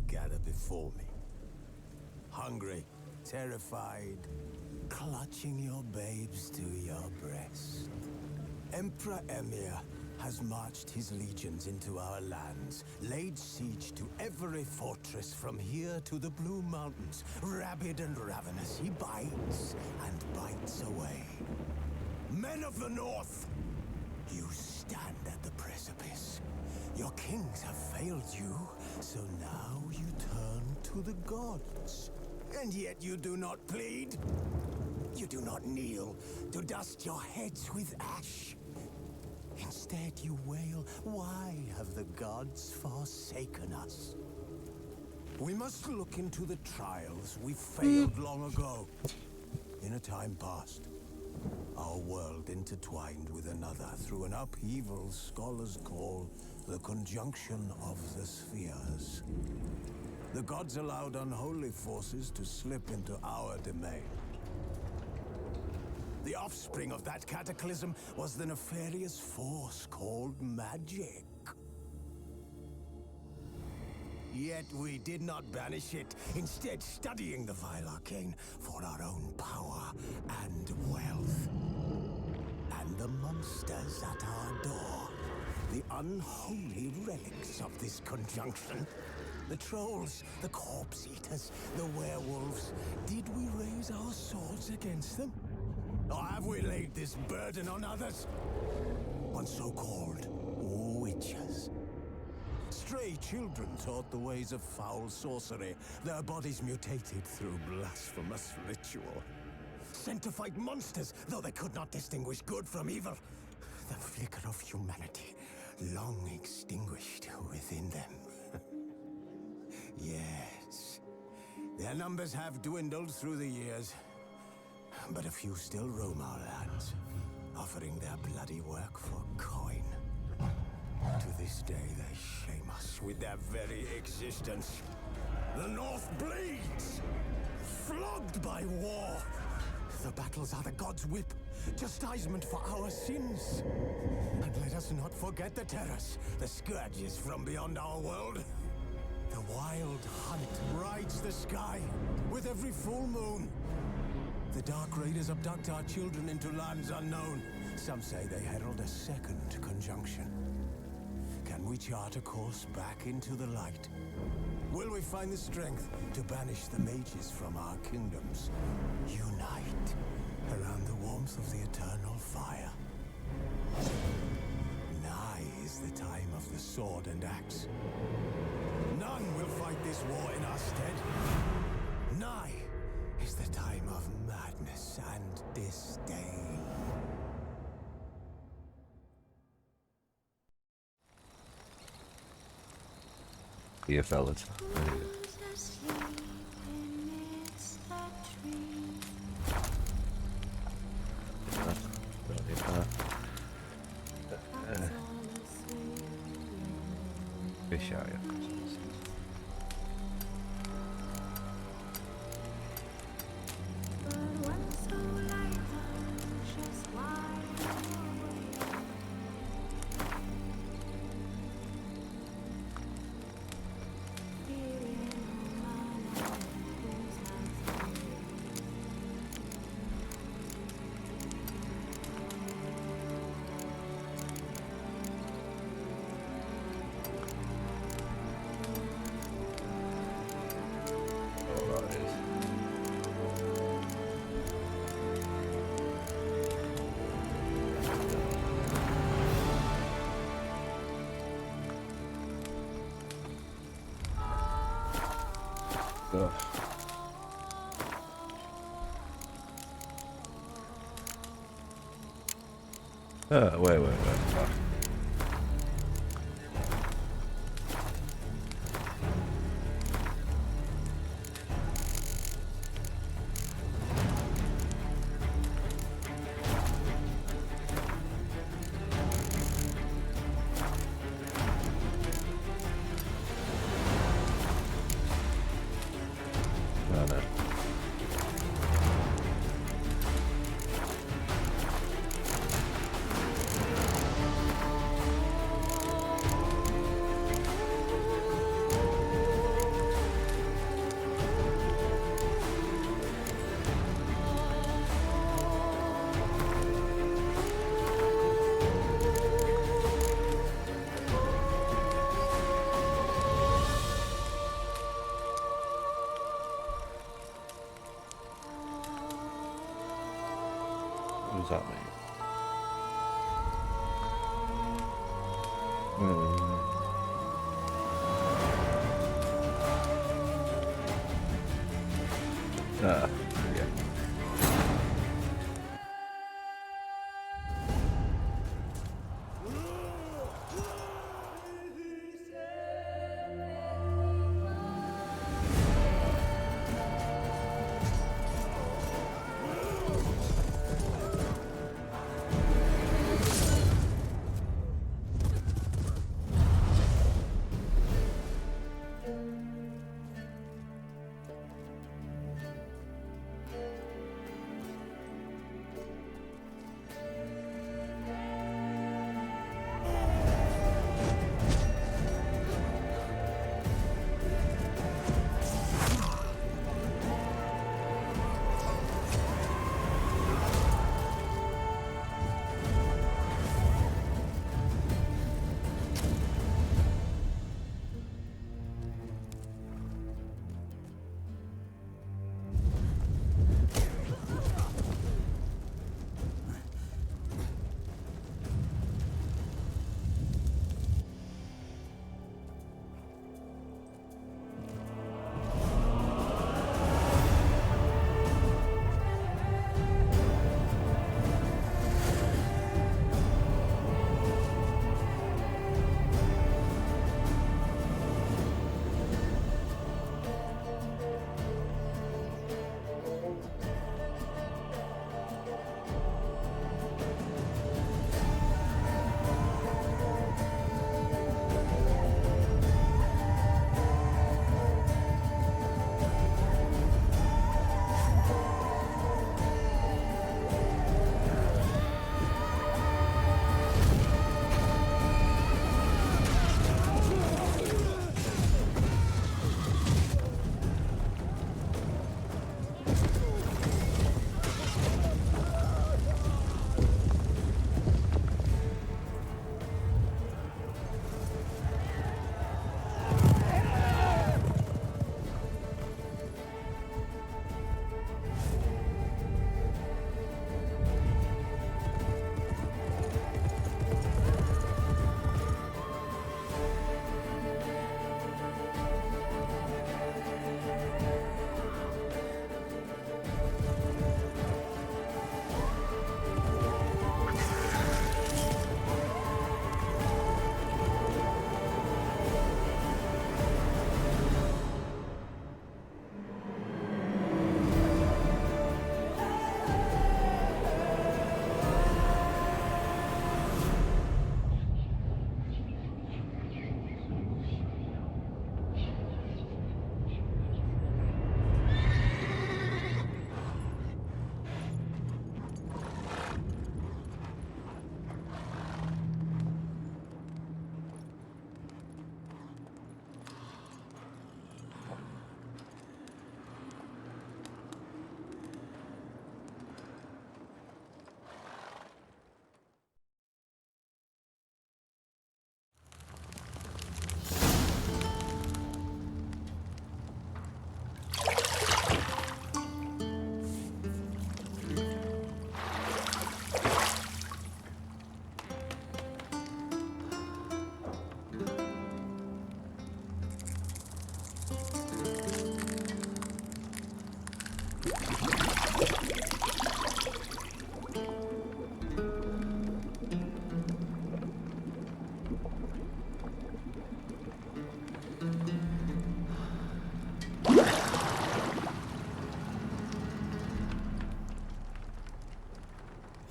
gather before me. Hungry, terrified, clutching your babes to your breast. Emperor Emir has marched his legions into our lands, laid siege to every fortress from here to the Blue Mountains. Rabid and ravenous, he bites and bites away. Men of the North, you stand at the precipice. Your kings have failed you, so now you turn to the gods. And yet you do not plead. You do not kneel to dust your heads with ash. Instead you wail, why have the gods forsaken us? We must look into the trials we failed long ago. In a time past, our world intertwined with another through an upheaval scholars call the conjunction of the spheres. The gods allowed unholy forces to slip into our domain. The offspring of that cataclysm was the nefarious force called magic. Yet we did not banish it, instead studying the vile arcane for our own power and wealth. And the monsters at our door, the unholy relics of this conjunction. The trolls, the corpse eaters, the werewolves. Did we raise our swords against them? Or have we laid this burden on others? On so-called witches. Stray children taught the ways of foul sorcery, their bodies mutated through blasphemous ritual. Sent to fight monsters, though they could not distinguish good from evil. The flicker of humanity, long extinguished within them. Yes, their numbers have dwindled through the years. But a few still roam our lands, offering their bloody work for coin. To this day, they shame us with their very existence. The North bleeds, flogged by war. The battles are the gods' whip, chastisement for our sins. And let us not forget the terrors, the scourges from beyond our world. The wild hunt rides the sky with every full moon. The Dark Raiders abduct our children into lands unknown. Some say they herald a second conjunction. Can we chart a course back into the light? Will we find the strength to banish the mages from our kingdoms? Unite around the warmth of the eternal fire. Nigh is the time of the sword and axe. None will fight this war in our stead. Nigh is the time of madness and disdain. Here, fellas. Fechar. Ugh. Wait. Fuck. No. What does that mean? Yeah.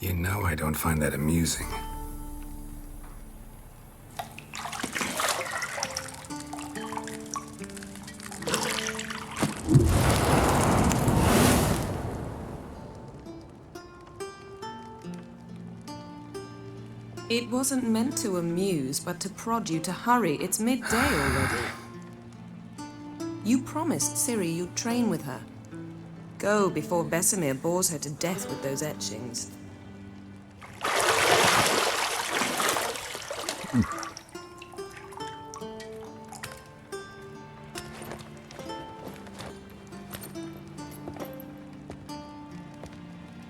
You know I don't find that amusing. It wasn't meant to amuse, but to prod you to hurry. It's midday already. You promised Ciri you'd train with her. Go before Vesemir bores her to death with those etchings.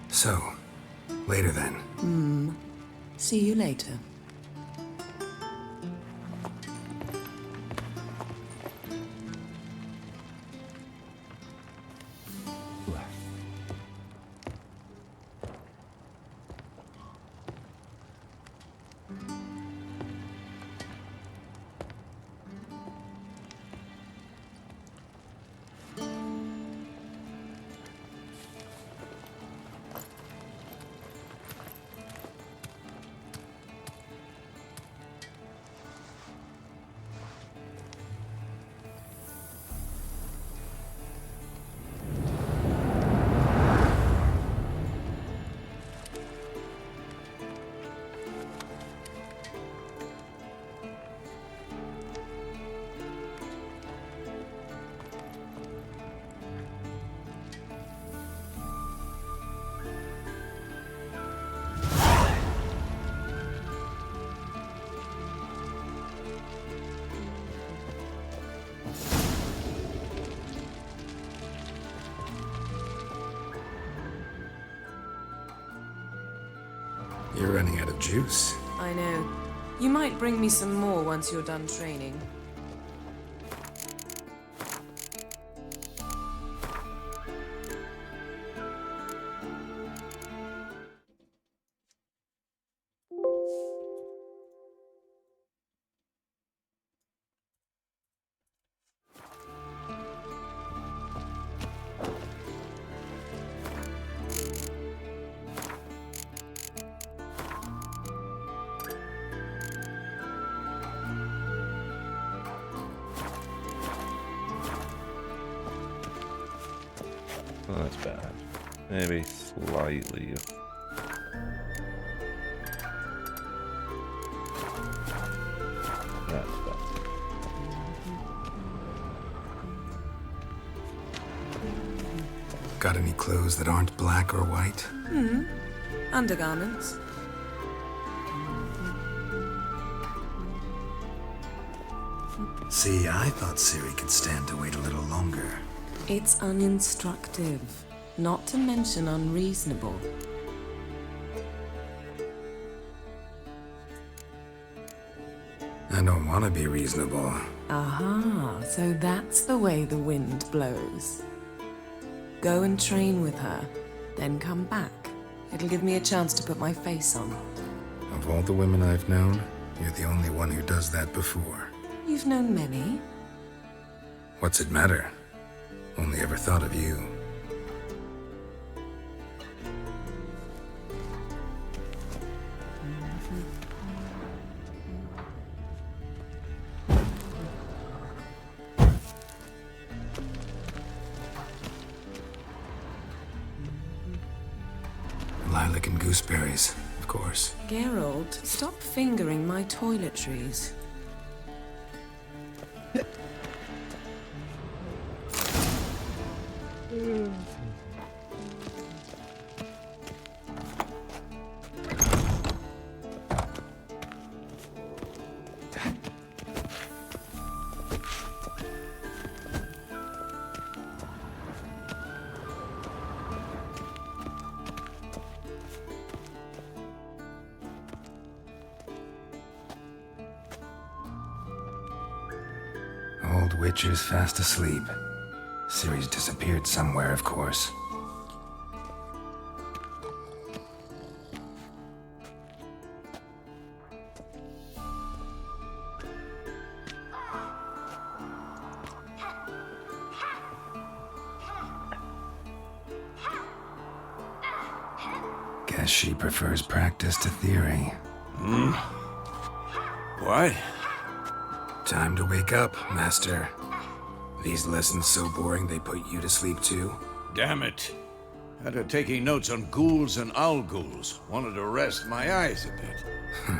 So, Later then. See you later. You're running out of juice. I know. You might bring me some more once you're done training. Oh, that's bad. Maybe slightly. That's bad. Got any clothes that aren't black or white? Undergarments. See, I thought Ciri could stand to wait a little longer. It's uninstructive, not to mention unreasonable. I don't want to be reasonable. Aha, so that's the way the wind blows. Go and train with her, then come back. It'll give me a chance to put my face on. Of all the women I've known, you're the only one who does that before. You've known many. What's it matter? Only ever thought of you. Lilac and gooseberries, of course. Geralt, stop fingering my toiletries. Old Witcher's fast asleep. Ciri's disappeared somewhere, of course. Guess she prefers practice to theory. What? Time to wake up, Master. These lessons so boring they put you to sleep too? Damn it. Had her taking notes on ghouls and owl ghouls. Wanted to rest my eyes a bit.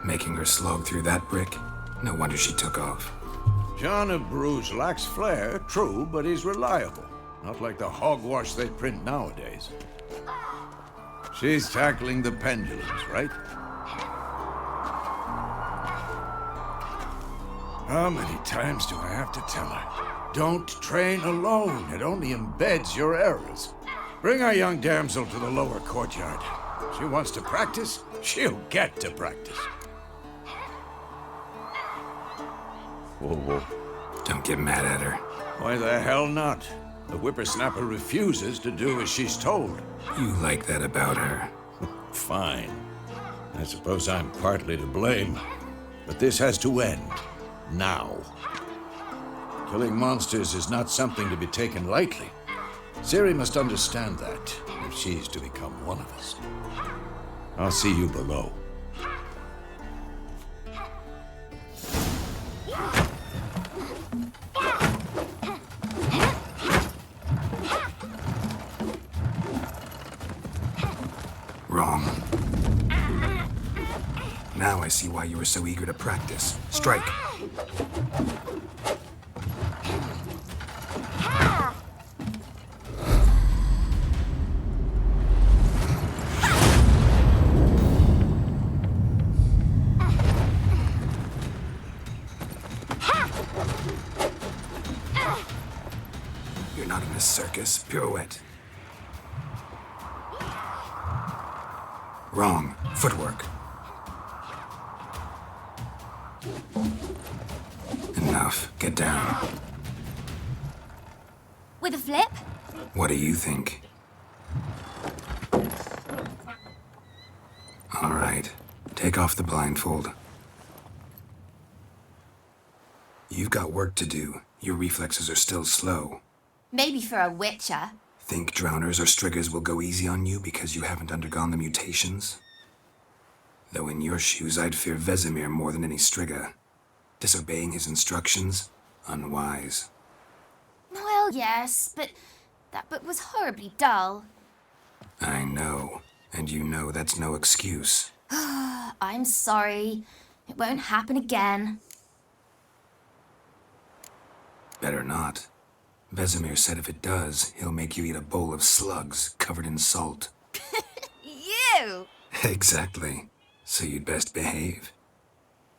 Making her slog through that brick? No wonder she took off. John of Bruges lacks flair, true, but he's reliable. Not like the hogwash they print nowadays. She's tackling the pendulums, right? How many times do I have to tell her? Don't train alone. It only embeds your errors. Bring our young damsel to the lower courtyard. She wants to practice, she'll get to practice. Whoa, whoa. Don't get mad at her. Why the hell not? The whippersnapper refuses to do as she's told. You like that about her. Fine. I suppose I'm partly to blame. But this has to end. Now. Killing monsters is not something to be taken lightly. Ciri must understand that, if she's to become one of us. I'll see you below. Wrong. Now I see why you were so eager to practice. Strike. You're not in a circus. Pirouette. Wrong. Footwork. Enough. Get down. With a flip? What do you think? All right. Take off the blindfold. You've got work to do. Your reflexes are still slow. Maybe for a witcher. Think drowners or striggers will go easy on you because you haven't undergone the mutations? Though in your shoes, I'd fear Vesemir more than any strigger. Disobeying his instructions? Unwise. Well, yes, but that book was horribly dull. I know. And you know that's no excuse. I'm sorry. It won't happen again. Better not. Vesemir said if it does, he'll make you eat a bowl of slugs covered in salt. You! Exactly. So you'd best behave.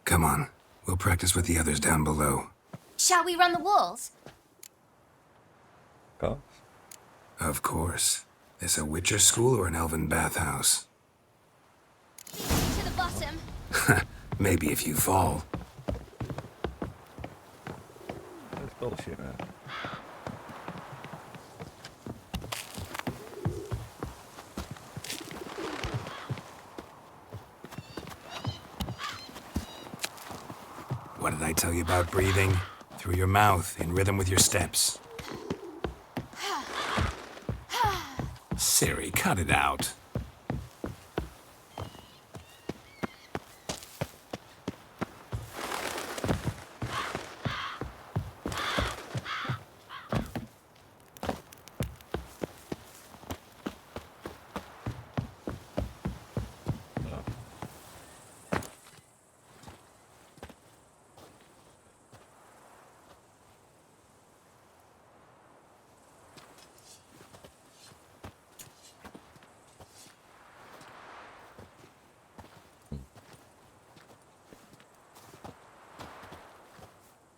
Come on. We'll practice with the others down below. Shall we run the walls? Go. Of course. This a Witcher school or an elven bathhouse? To the bottom. Maybe if you fall. That's bullshit, man. What did I tell you about breathing? Through your mouth, in rhythm with your steps. Ciri, cut it out.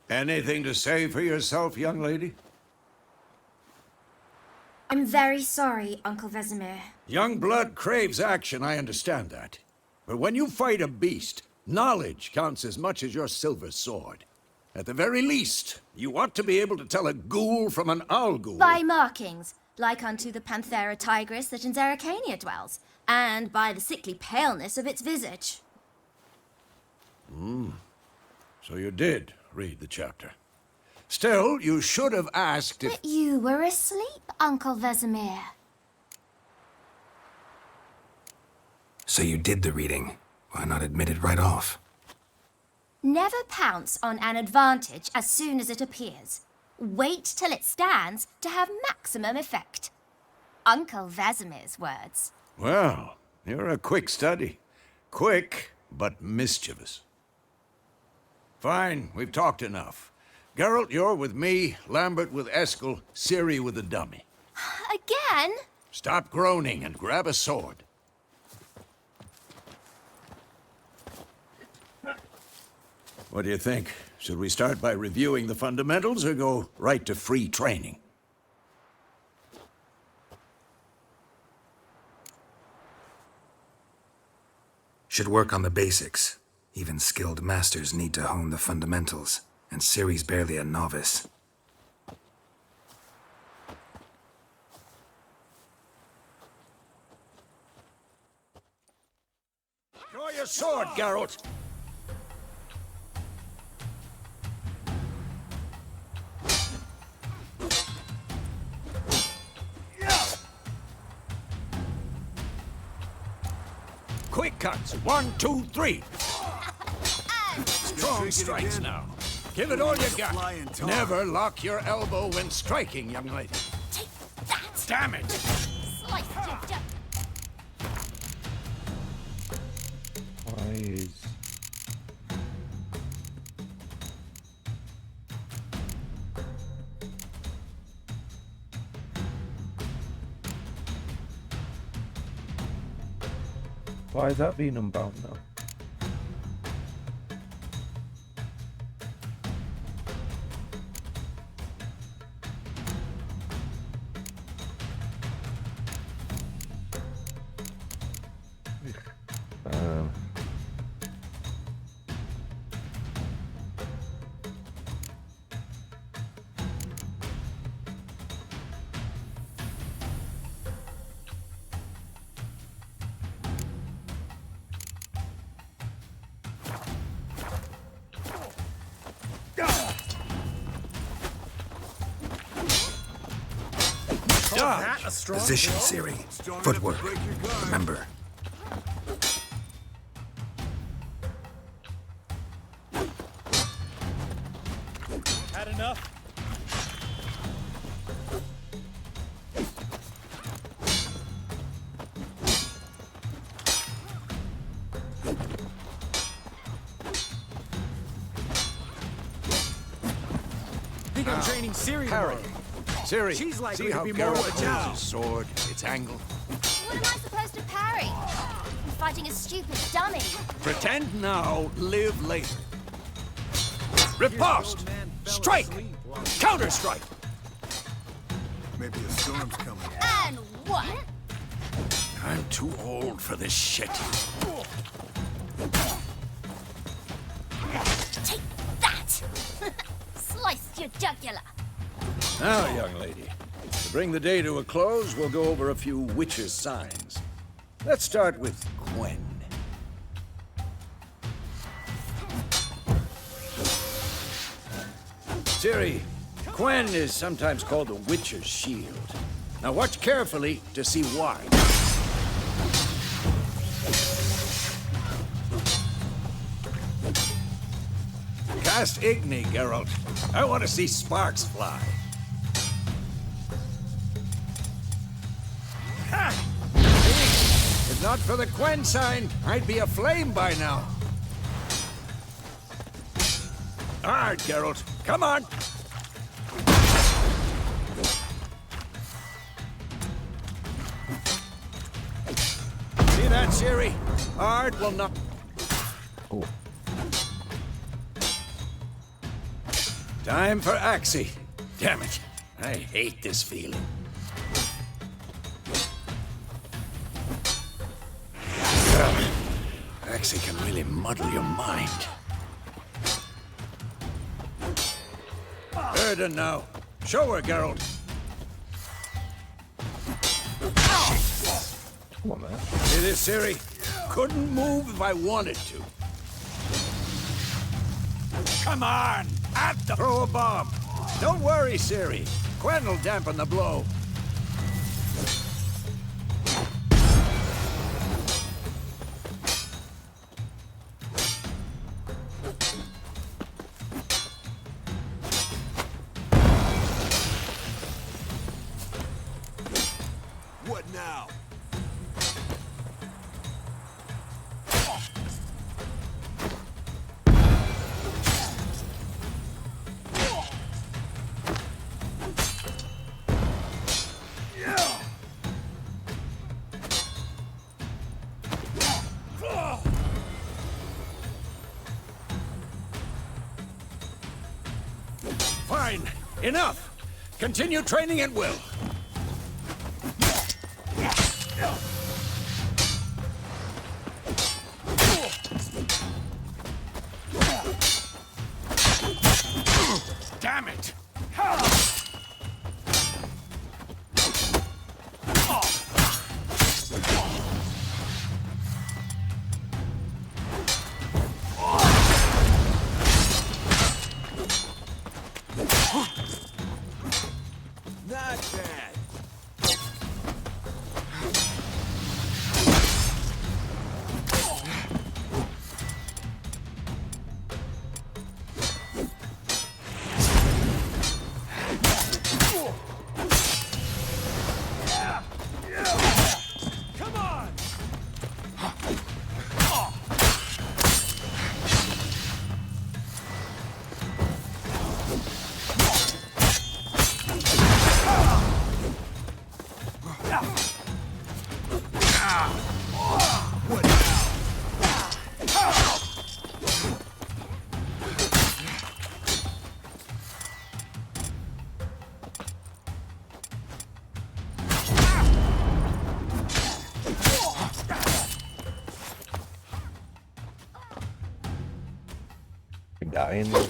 Anything to say for yourself, young lady? I'm very sorry, Uncle Vesemir. Young blood craves action, I understand that. But when you fight a beast, knowledge counts as much as your silver sword. At the very least, you ought to be able to tell a ghoul from an owl ghoul. By markings, like unto the Panthera tigris that in Zerrikania dwells, and by the sickly paleness of its visage. So you did read the chapter. Still, you should have asked if... But you were asleep, Uncle Vesemir. So you did the reading. Why not admit it right off? Never pounce on an advantage as soon as it appears. Wait till it stands to have maximum effect. Uncle Vesemir's words. Well, you're a quick study. Quick, but mischievous. Fine, we've talked enough. Geralt, you're with me, Lambert with Eskel, Ciri with the dummy. Again? Stop groaning and grab a sword. What do you think? Should we start by reviewing the fundamentals or go right to free training? Should work on the basics. Even skilled masters need to hone the fundamentals, and Ciri's barely a novice. Draw your sword, Geralt! Quick cuts. 1, 2, 3. Strong strikes now. Give it all you got. Never lock your elbow when striking, young lady. Take that! Damn it! Slice your duck. Why is... Why is that being unbound now? Um, Position, Ciri. Footwork. Remember. Had enough? Think I'm training Ciri Parry. tomorrow. Ciri, She's likely see to how be more Geralt agile. holds his sword, its angle. What am I supposed to parry? I'm fighting a stupid dummy. Pretend now, live later. Riposte! Strike! Counter-strike! Maybe a storm's coming. And what? I'm too old for this shit. Take that! Sliced your jugular. Now, young lady, to bring the day to a close, we'll go over a few witches' signs. Let's start with Quen. Ciri, Quen is sometimes called the Witcher's Shield. Now watch carefully to see why. Cast Igni, Geralt. I want to see sparks fly. If not for the Quen sign, I'd be aflame by now. All right, Geralt. Come on. See that, Ciri? Art will not... oh, Time for Axii. Damn it. I hate this feeling. Axii can really muddle your mind. Erden now. Show her, Geralt. come on, man. See this, Ciri? Couldn't move if I wanted to. Come on! At the... Throw a bomb. Don't worry, Ciri. Quen will dampen the blow. What now? Fine. Enough. Continue training at will. dying though.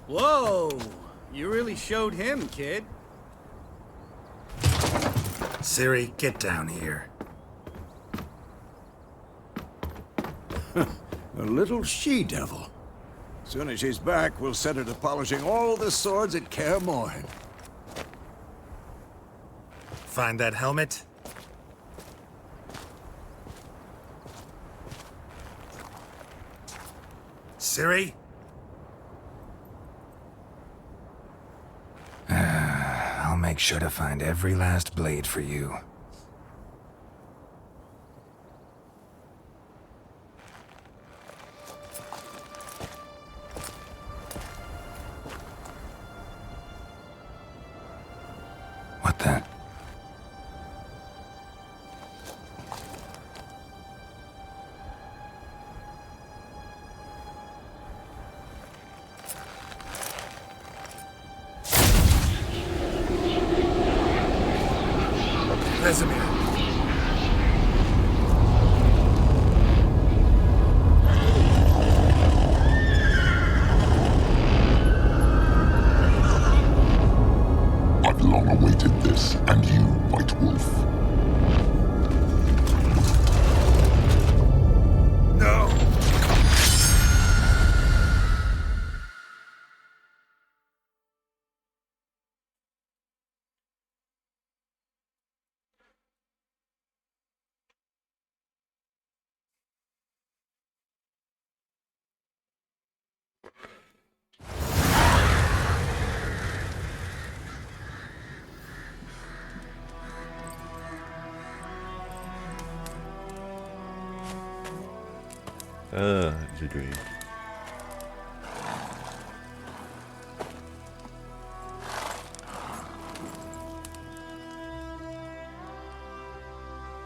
Whoa! You really showed him, kid. Ciri, get down here. A little she-devil. Soon as she's back, we'll set her to polishing all the swords at Kaer Morhen. Find that helmet? Ciri? I'll make sure to find every last blade for you. What the? Vesemir. I've long awaited this, and you, White Wolf. No! It's a dream.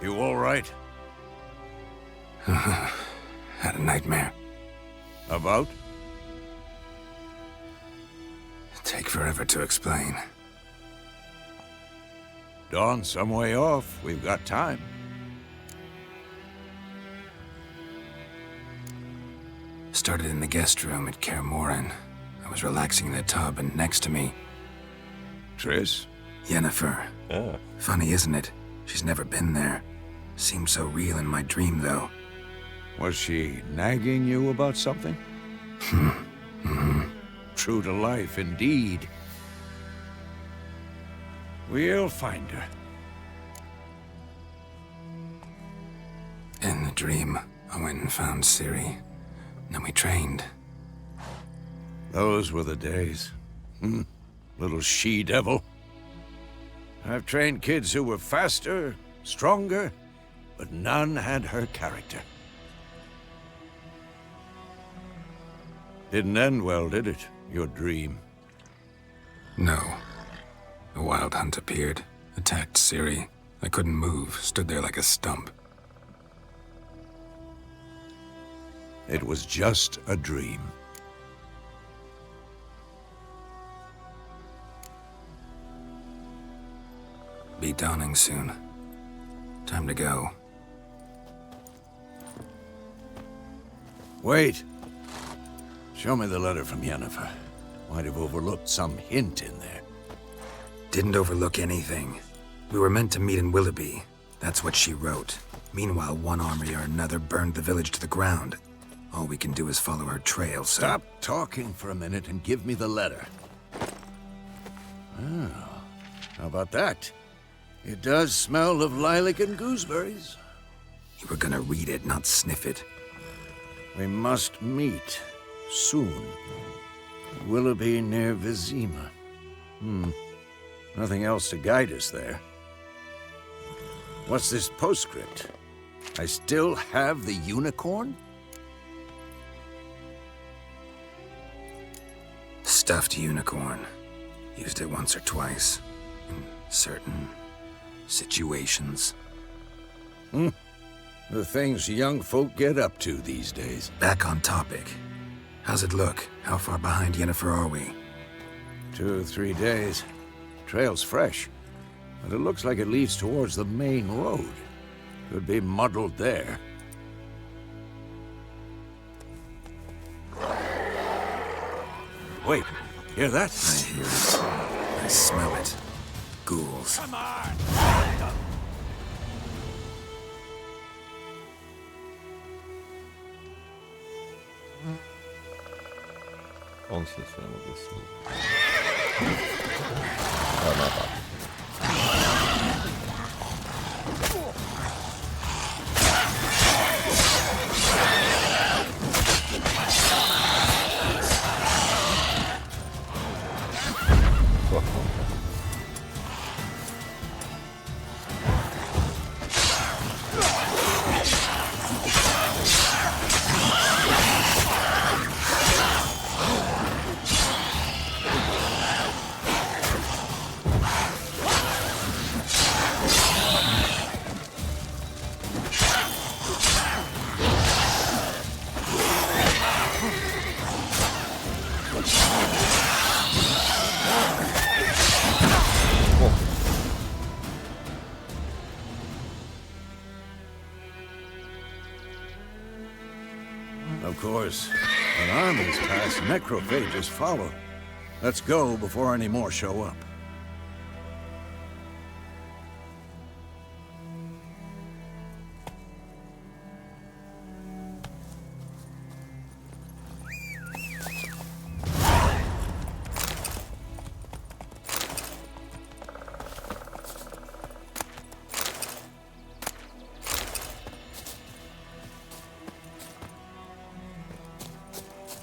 You all right? Had a nightmare. About? Take forever to explain. Dawn's some way off. We've got time. Started in the guest room at Kaer Morhen. I was relaxing in the tub, and next to me, Triss? Yennefer. Ah. Funny, isn't it? She's never been there. Seemed so real in my dream, though. Was she nagging you about something? True to life, indeed. We'll find her. In the dream, I went and found Ciri. Then we trained. Those were the days. Little she-devil. I've trained kids who were faster, stronger, but none had her character. Didn't end well, did it? Your dream? No. A wild hunt appeared, attacked Ciri. I couldn't move, stood there like a stump. It was just a dream. Be dawning soon. Time to go. Wait. Show me the letter from Yennefer. Might have overlooked some hint in there. Didn't overlook anything. We were meant to meet in Willoughby. That's what she wrote. Meanwhile, one army or another burned the village to the ground. All we can do is follow her trail, so... Stop talking for a minute and give me the letter. Oh, how about that? It does smell of lilac and gooseberries. You were gonna read it, not sniff it. We must meet soon. Willoughby near Vizima. Nothing else to guide us there. What's this postscript? I still have the unicorn? Stuffed unicorn. Used it once or twice. In certain situations. The things young folk get up to these days. Back on topic. How's it look? How far behind Yennefer are we? 2 or 3 days. Trail's fresh. but it looks like it leads towards the main road. Could be muddled there. Wait, hear that? I hear it. I smell it. Ghouls. Nonsense, man, obviously. Oh, not that. Of course, when armies pass, necrophages follow. Let's go before any more show up.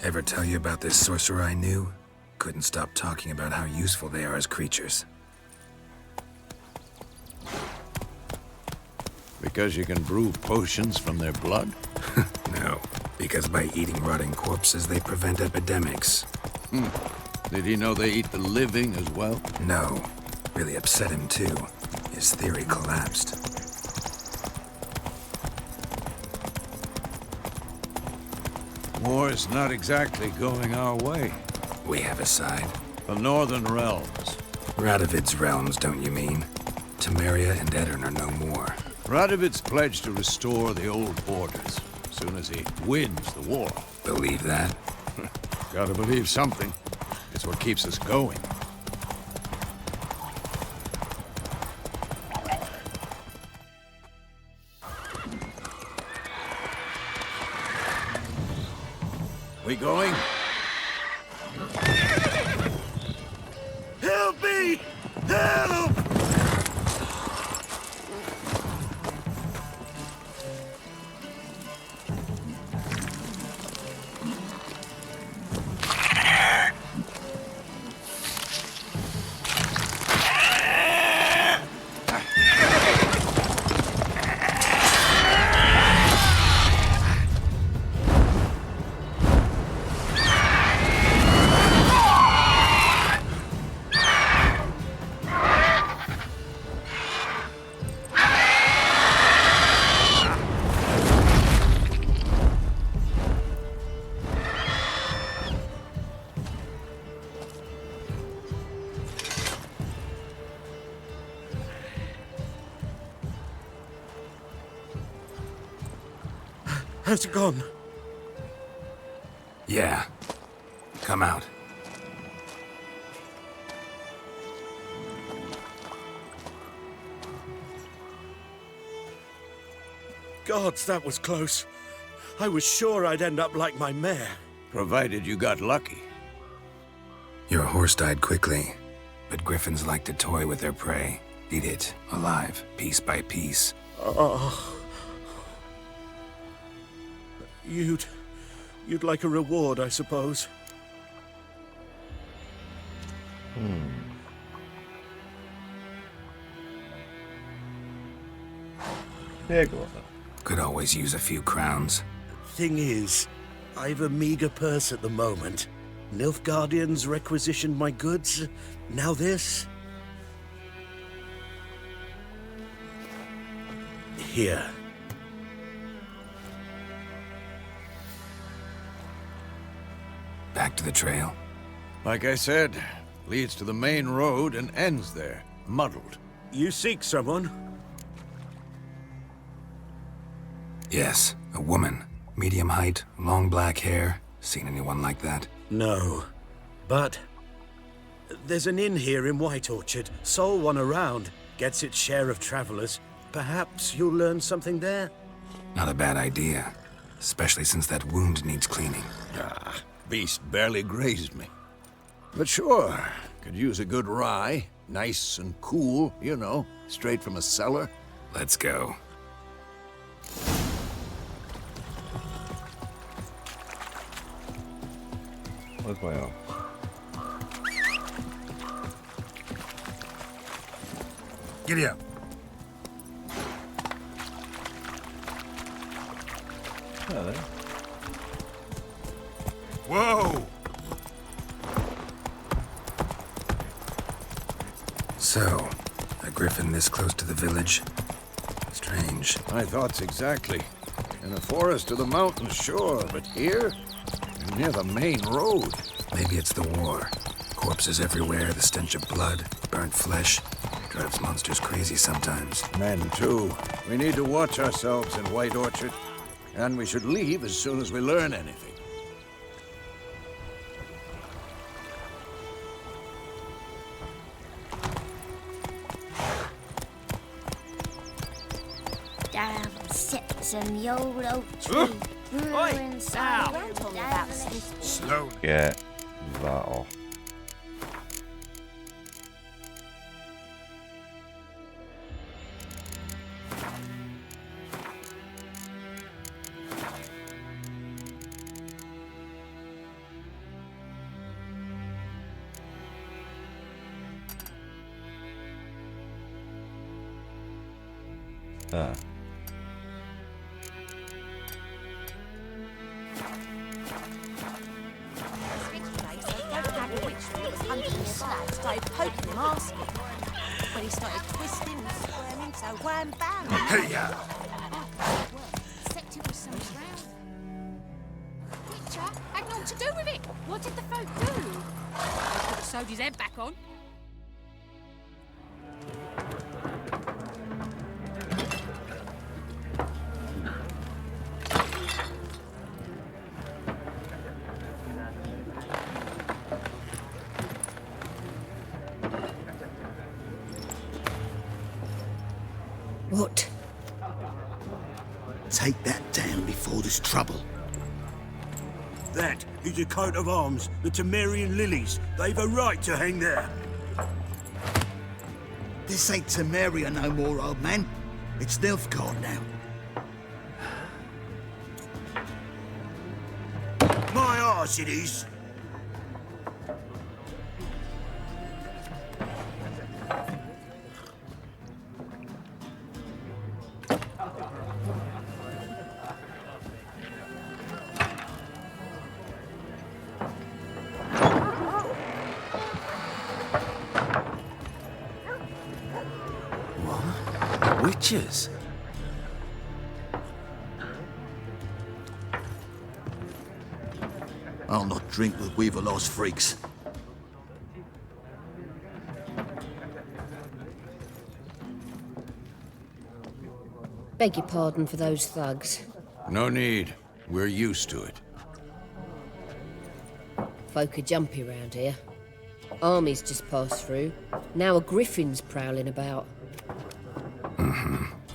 Ever tell you about this sorcerer I knew? Couldn't stop talking about how useful they are as creatures. Because you can brew potions from their blood? No, because by eating rotting corpses, they prevent epidemics. Did he know they eat the living as well? No, really upset him too. His theory collapsed. War's not exactly going our way. We have a side. The Northern Realms. Radovid's realms, don't you mean? Temeria and Edirn are no more. Radovid's pledged to restore the old borders as soon as he wins the war. Believe that? Gotta believe something. It's what keeps us going. We going? Help me! Help! Has it gone? Yeah. Come out. Gods, that was close. I was sure I'd end up like my mare. Provided you got lucky. Your horse died quickly, but griffins like to toy with their prey. Eat it, alive, piece by piece. Oh. You'd like a reward, I suppose. There go on. Could always use a few crowns. Thing is, I've a meager purse at the moment. Nilfgaardians requisitioned my goods. Now this. Here. Back to the trail? Like I said, leads to the main road and ends there, muddled. You seek someone? Yes, a woman. Medium height, long black hair. Seen anyone like that? No. But there's an inn here in White Orchard. Sole one around. Gets its share of travelers. Perhaps you'll learn something there? Not a bad idea. Especially since that wound needs cleaning. Ah, beast barely grazed me. But sure, could use a good rye. Nice and cool, you know, straight from a cellar. Let's go. Where's my arm? Giddy up. Hello. Whoa! So, a griffin this close to the village? Strange. My thoughts exactly. In the forest or the mountains, sure, but here? Near the main road. Maybe it's the war. Corpses everywhere, the stench of blood, burnt flesh. Drives monsters crazy sometimes. Men, too. We need to watch ourselves in White Orchard. And we should leave as soon as we learn anything. Down sits in the old oak tree. Brewing sound down the Slowly. Get that off. Ah. Started poking him, asking. When he started twisting and squirming, so wham bam. Hey-ya! Except it was some drown. Witcher had naught to do with it. What did the folk do? They could have sewed his head back on. What? Take that down before there's trouble. That is a coat of arms, the Temerian lilies. They've a right to hang there. This ain't Temeria no more, old man. It's Nilfgaard now. My arse it is. Witches? I'll not drink with Weaverlost freaks. Beg your pardon for those thugs. No need. We're used to it. Folk are jumpy round here. Armies just passed through. Now a griffin's prowling about.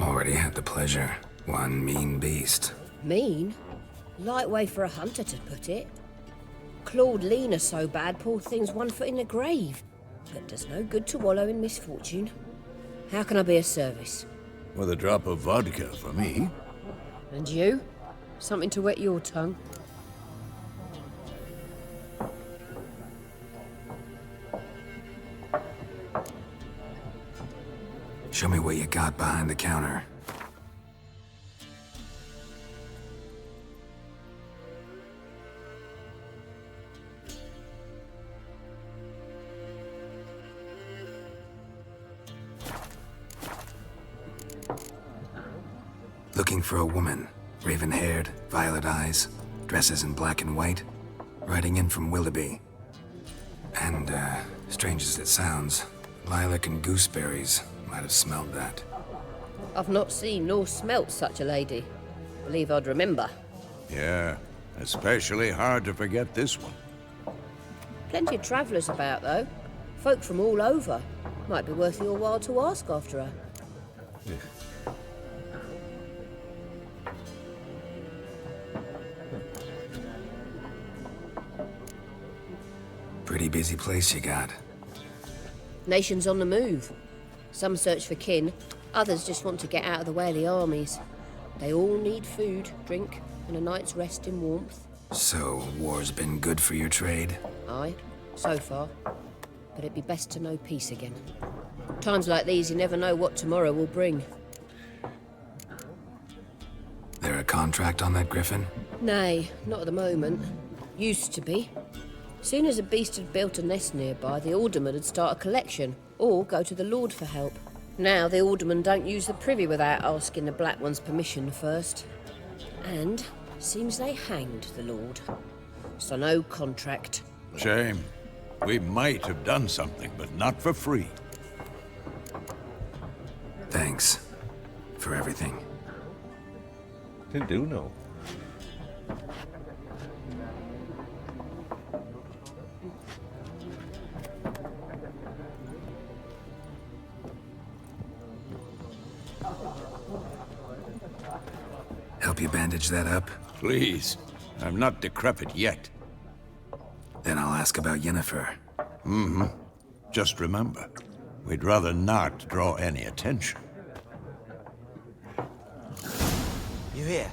Already had the pleasure. One mean beast. Mean? Light way for a hunter to put it. Clawed Lena so bad, poor thing's 1 foot in the grave. But does no good to wallow in misfortune. How can I be of service? With a drop of vodka for me. And you? Something to wet your tongue? Show me what you got behind the counter. Looking for a woman. Raven-haired, violet eyes, dresses in black and white. Riding in from Willoughby. And, strange as it sounds, lilac and gooseberries Might have smelled that. I've not seen nor smelt such a lady. Believe I'd remember. Yeah, especially hard to forget this one. Plenty of travellers about, though. Folk from all over. Might be worth your while to ask after her. Pretty busy place you got. Nations on the move. Some search for kin, others just want to get out of the way of the armies. They all need food, drink, and a night's rest in warmth. So, war's been good for your trade? Aye, so far. But it'd be best to know peace again. Times like these, you never know what tomorrow will bring. There a contract on that griffin? Nay, not at the moment. Used to be. Soon as a beast had built a nest nearby, the alderman would start a collection, or go to the Lord for help. Now the aldermen don't use the privy without asking the Black One's permission first. And seems they hanged the Lord. So no contract. Shame. We might have done something, but not for free. Thanks for everything. They do know. Help you bandage that up? Please. I'm not decrepit yet. Then I'll ask about Yennefer. Mm-hmm. Just remember, we'd rather not draw any attention. You hear?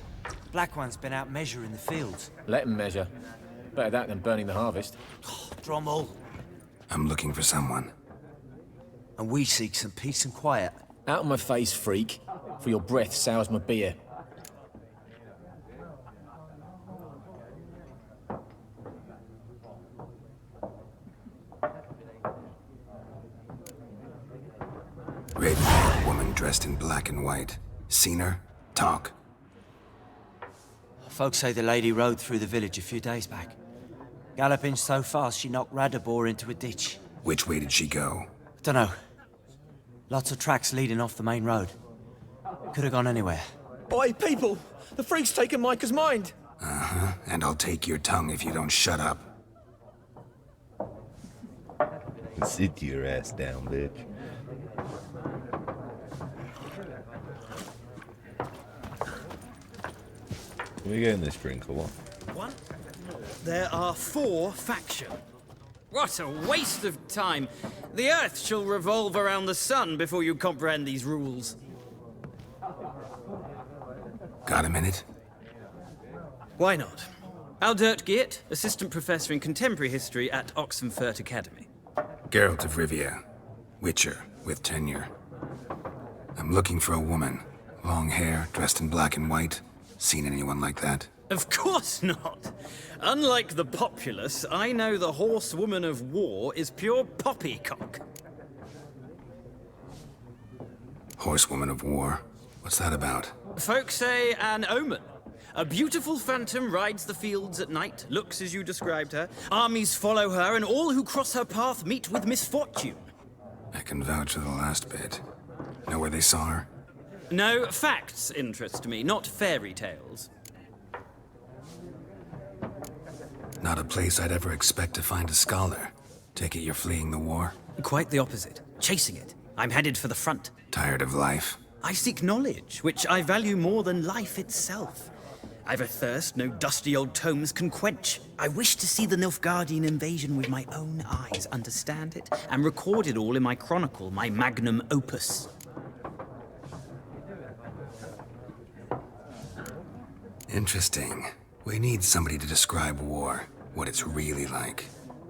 Black One's been out measuring the fields. Let him measure. Better that than burning the harvest. Drommel. I'm looking for someone. And we seek some peace and quiet. Out of my face, freak. For your breath sours my beer. Raven-haired woman dressed in black and white. Seen her? Talk. Folks say the lady rode through the village a few days back. Galloping so fast she knocked Radabor into a ditch. Which way did she go? Dunno. Lots of tracks leading off the main road. Could have gone anywhere. Oi, people! The freak's taken Micah's mind! Uh-huh. And I'll take your tongue if you don't shut up. Sit your ass down, bitch. What do we get in this drink, or what? What? There are 4 factions. What a waste of time. The Earth shall revolve around the sun before you comprehend these rules. Got a minute? Why not? Aldert Geert, Assistant Professor in Contemporary History at Oxenfurt Academy. Geralt of Rivia. Witcher, with tenure. I'm looking for a woman. Long hair, dressed in black and white. Seen anyone like that? Of course not. Unlike the populace, I know the horsewoman of war is pure poppycock. Horsewoman of war? What's that about? Folks say an omen. A beautiful phantom rides the fields at night, looks as you described her. Armies follow her, and all who cross her path meet with misfortune. I can vouch for the last bit. Know where they saw her? No, facts interest me, not fairy tales. Not a place I'd ever expect to find a scholar. Take it you're fleeing the war? Quite the opposite. Chasing it. I'm headed for the front. Tired of life? I seek knowledge, which I value more than life itself. I've a thirst no dusty old tomes can quench. I wish to see the Nilfgaardian invasion with my own eyes, understand it, and record it all in my chronicle, my magnum opus. Interesting. We need somebody to describe war, what it's really like.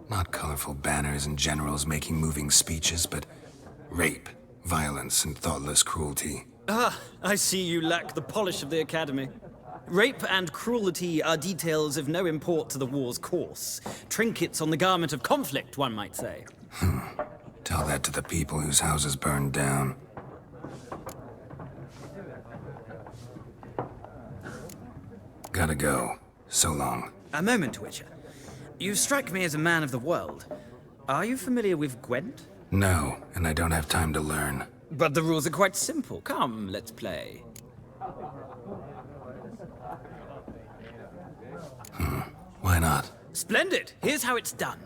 Not colorful banners and generals making moving speeches, but rape, violence, and thoughtless cruelty. Ah, I see you lack the polish of the Academy. Rape and cruelty are details of no import to the war's course. Trinkets on the garment of conflict, one might say. Tell that to the people whose houses burned down. Gotta go. So long. A moment, Witcher. You strike me as a man of the world. Are you familiar with Gwent? No, and I don't have time to learn. But the rules are quite simple. Come, let's play. Why not? Splendid! Here's how it's done.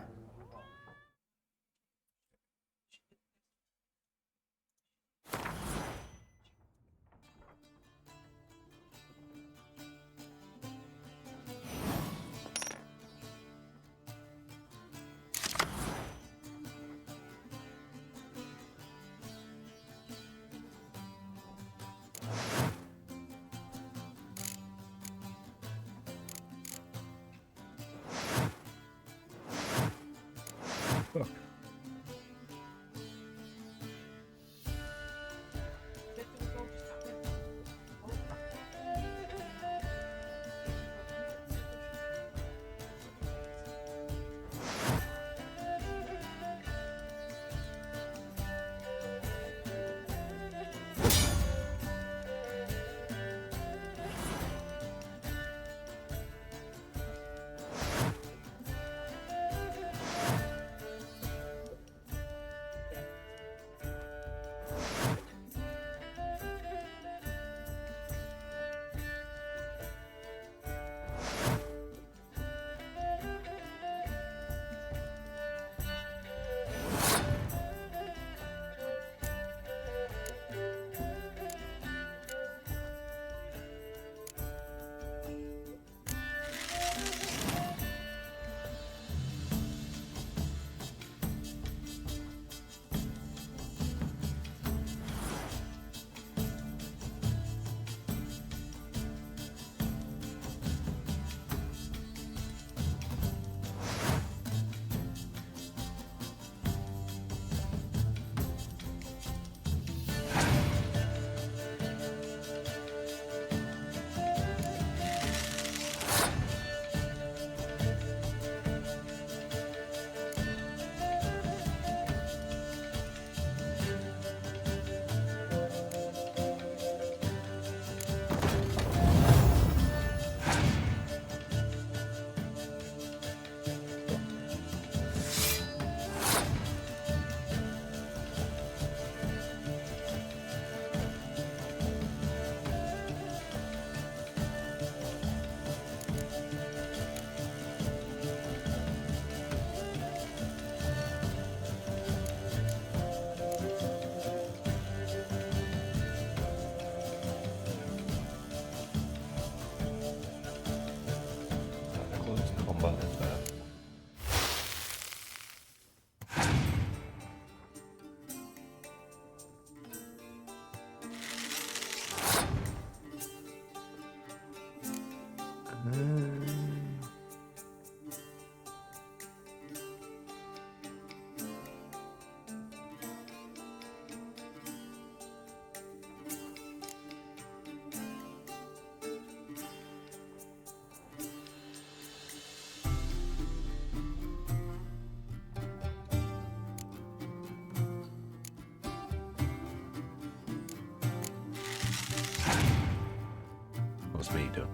What's me done?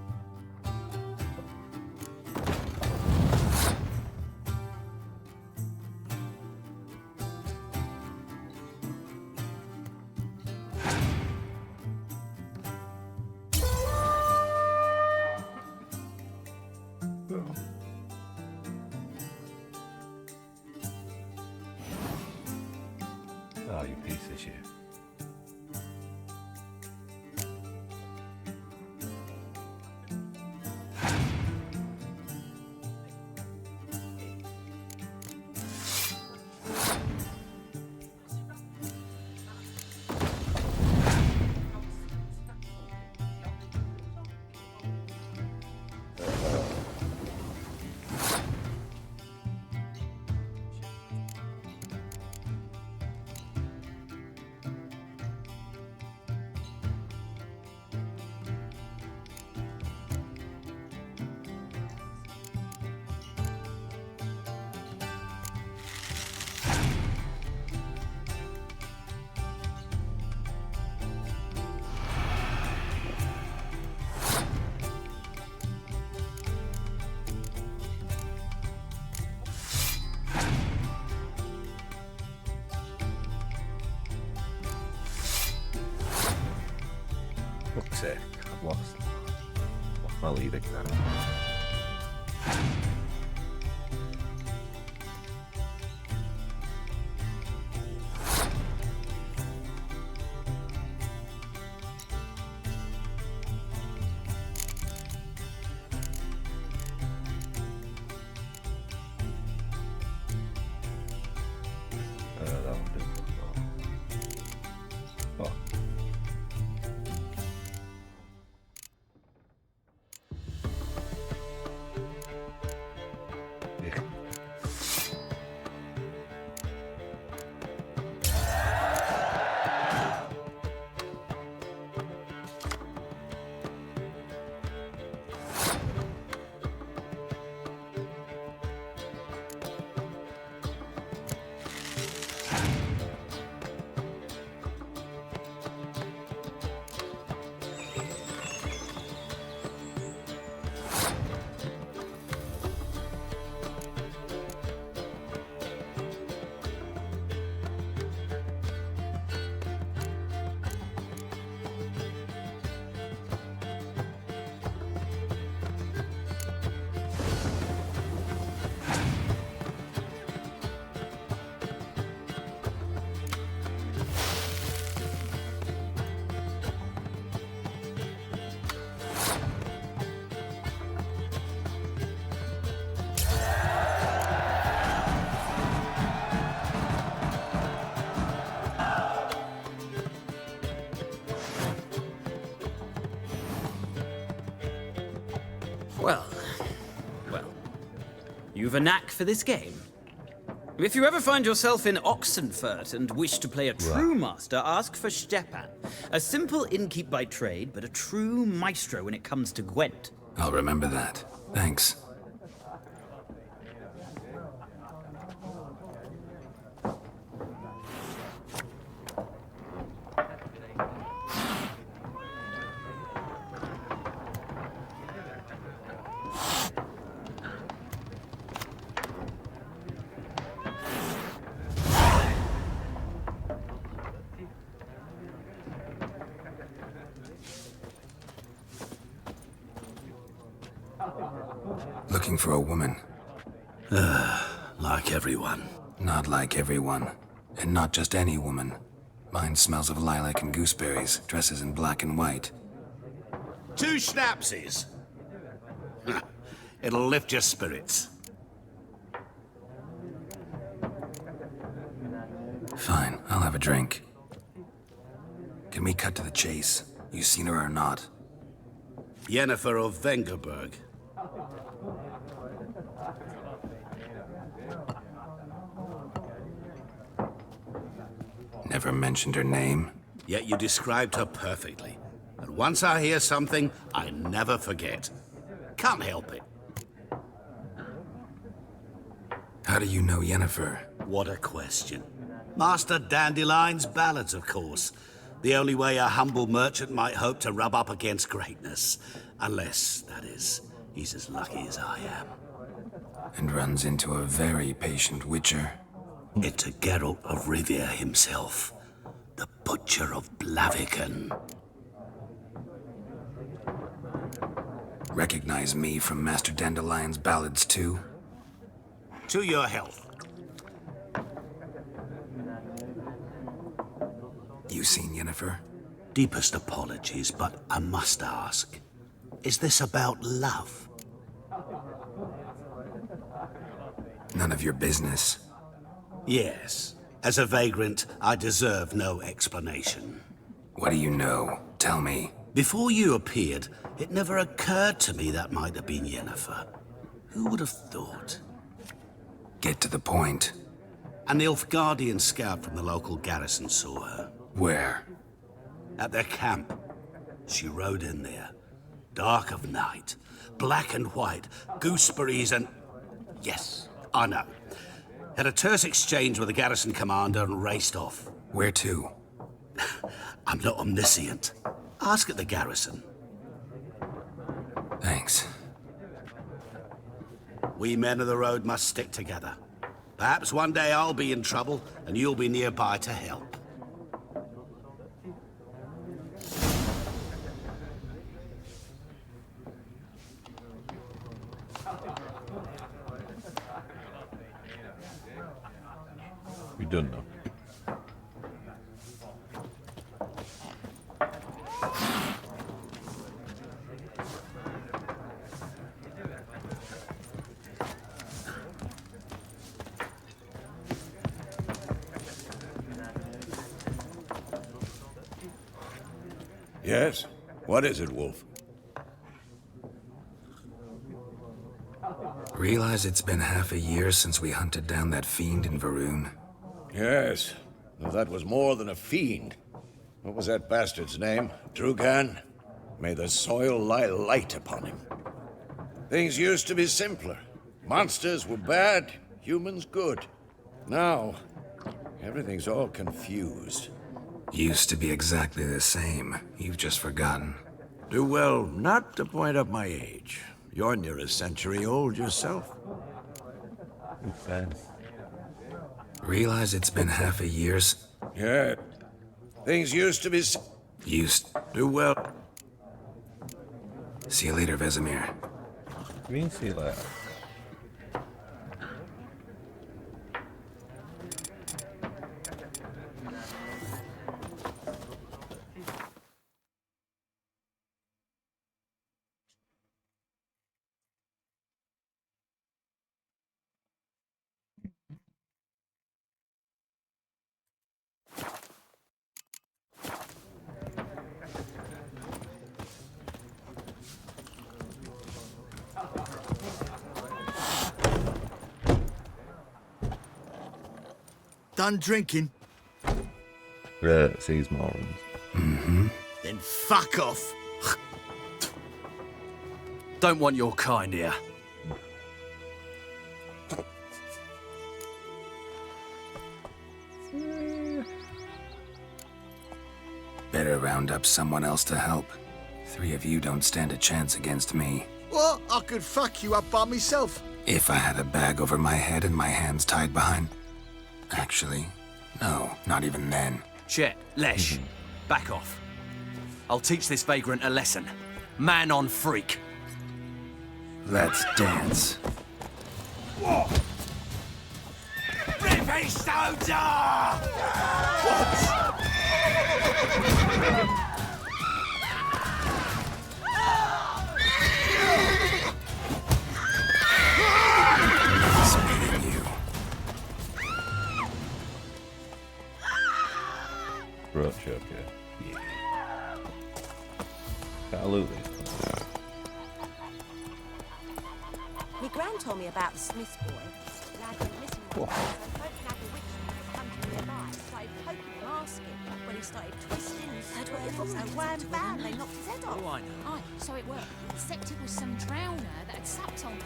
Oh, you piece of shit. sake. I've lost my lead again. Well, you've a knack for this game. If you ever find yourself in Oxenfurt and wish to play a true master, ask for Stepan. A simple innkeep by trade, but a true maestro when it comes to Gwent. I'll remember that. Thanks. Looking for a woman. Like everyone. Not like everyone. And not just any woman. Mine smells of lilac and gooseberries, dresses in black and white. 2 schnapsies. It'll lift your spirits. Fine, I'll have a drink. Can we cut to the chase? You seen her or not? Yennefer of Vengerberg. Never mentioned her name. Yet you described her perfectly. And once I hear something, I never forget. Can't help it. How do you know Yennefer? What a question. Master Dandelion's ballads, of course. The only way a humble merchant might hope to rub up against greatness. Unless, that is, he's as lucky as I am. And runs into a very patient witcher. Into Geralt of Rivia himself. The Butcher of Blaviken. Recognize me from Master Dandelion's ballads, too? To your health. You seen Yennefer? Deepest apologies, but I must ask. Is this about love? None of your business. Yes. As a vagrant, I deserve no explanation. What do you know? Tell me. Before you appeared, it never occurred to me that might have been Yennefer. Who would have thought? Get to the point. An Nilfgaardian scout from the local garrison saw her. Where? At their camp. She rode in there. Dark of night. Black and white. Gooseberries and... Yes, I know. Had a terse exchange with the garrison commander and raced off. Where to? I'm not omniscient. Ask at the garrison. Thanks. We men of the road must stick together. Perhaps one day I'll be in trouble and you'll be nearby to help. We done now. Yes? What is it, Wolf? Realize it's been half a year since we hunted down that fiend in Varun? Yes. Well, that was more than a fiend. What was that bastard's name? Drugan? May the soil lie light upon him. Things used to be simpler. Monsters were bad, humans good. Now, everything's all confused. Used to be exactly the same. You've just forgotten. Do well not to point up my age. You're near a century old yourself. Realize it's been half a year Yeah. Things used to be Do well. See you later, Vesemir. I mean, see you later. Done drinking? Yeah, sees morons. Mm-hmm. Then fuck off. Don't want your kind here. Better round up someone else to help. 3 of you don't stand a chance against me. What? I could fuck you up by myself. If I had a bag over my head and my hands tied behind... Actually, no, not even then. Chet, Lesh, back off. I'll teach this vagrant a lesson. Man on freak. Let's dance. Rippy Soldier! Roach up here. Yeah. Gotta loot these. My gran told me about the Smith boy. Lad went missing one day, so folk had a witch country nearby, started poking and asking. When he started twisting and squirming, and wham bam, they knocked his head off. Oh, I know. Aye, so it worked. Except it was some drowner that had supped on him.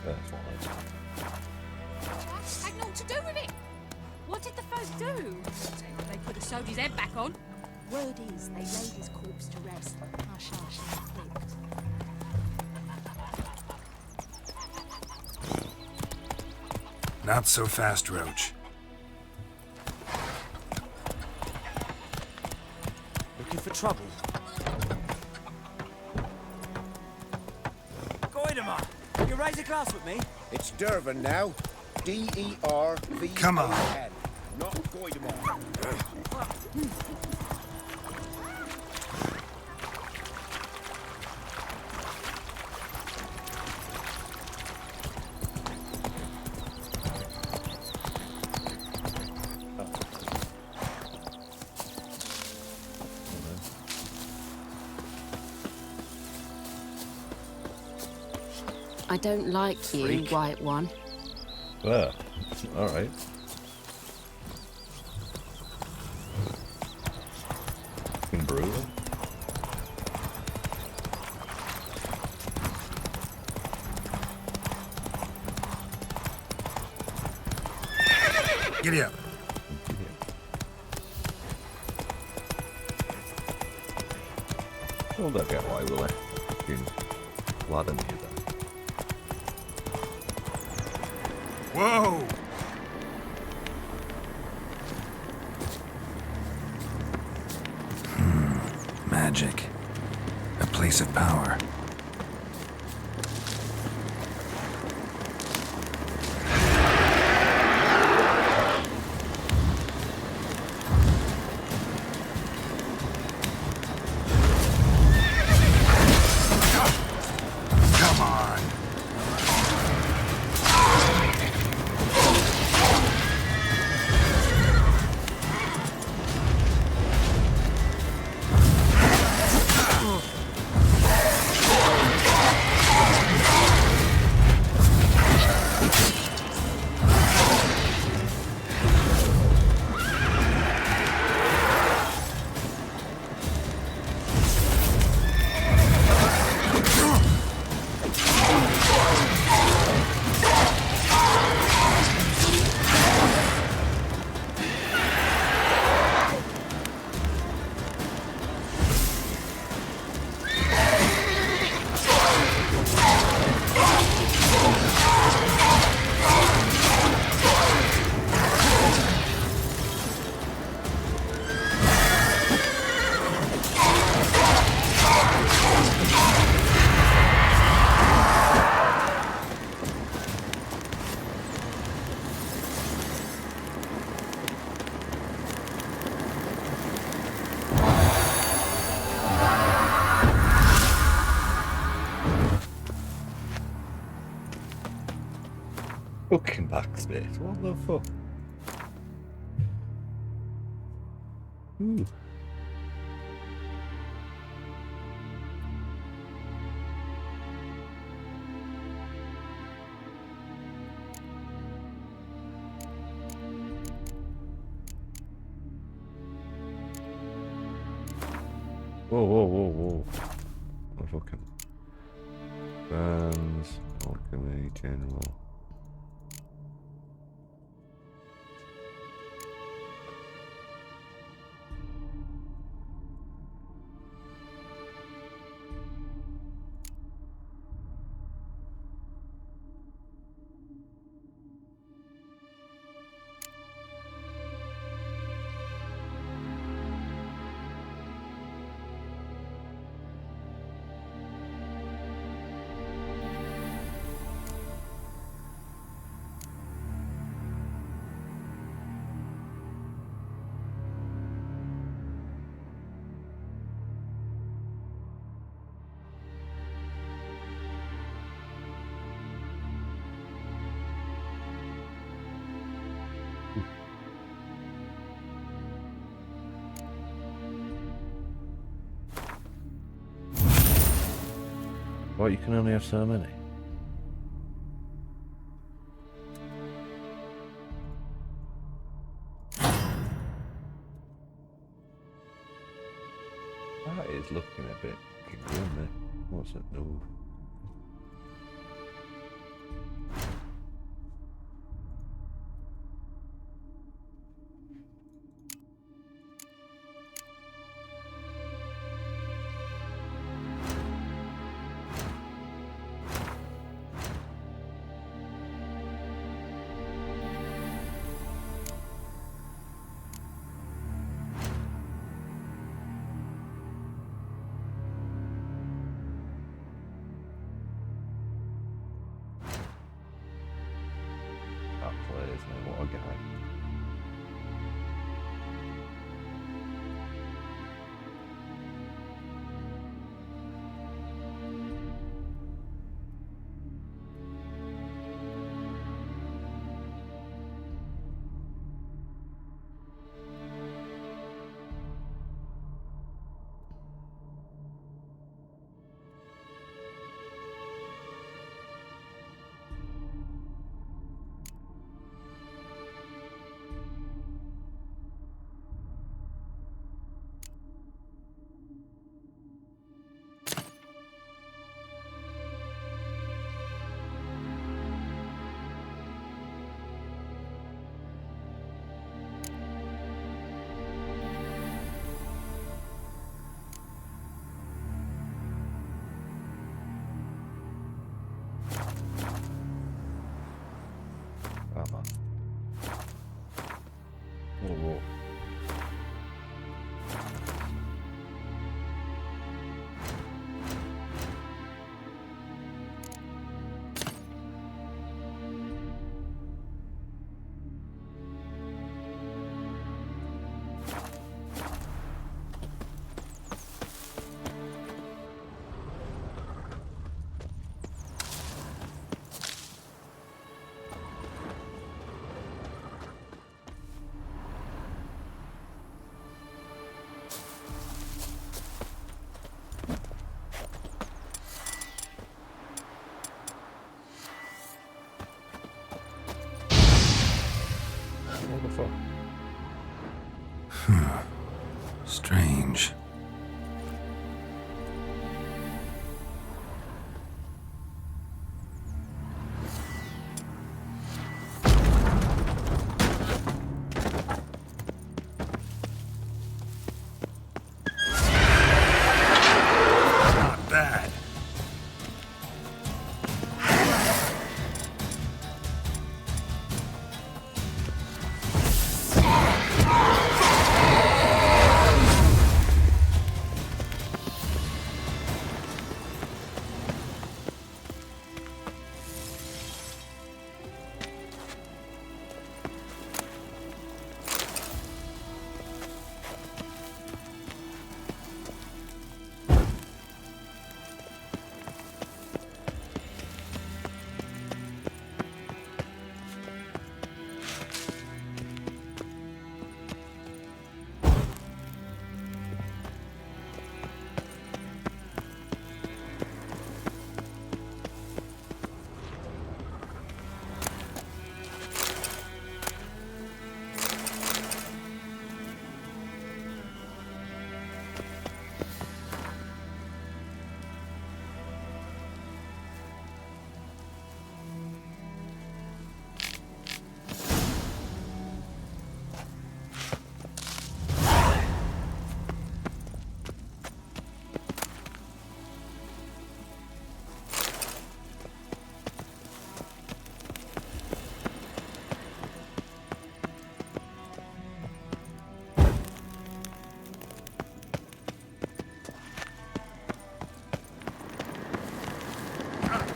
That's fine. Had naught to do with it. What did the folk do? They could have sewed his head back on. Word is, they laid his corpse to rest. Hush, hush, and clicked. Not so fast, Roach. Looking for trouble? Goidemar, you raise a glass with me? It's Dervin now. D-E-R-V-A-N. Come on. Not Goidemar. I don't like you, Freak. White One. Well, alright. Fucking brutal. Giddy up. Hold that guy, why will I? Fucking blood in here then. Whoa! magic, a place of power. Fucking backspace. What the fuck? Ooh. Whoa, whoa, whoa, whoa. Oh, fucking. Burns, alchemy, general. What, you can only have so many? That is looking a bit gloomy. What's it? No. Strange. Not bad.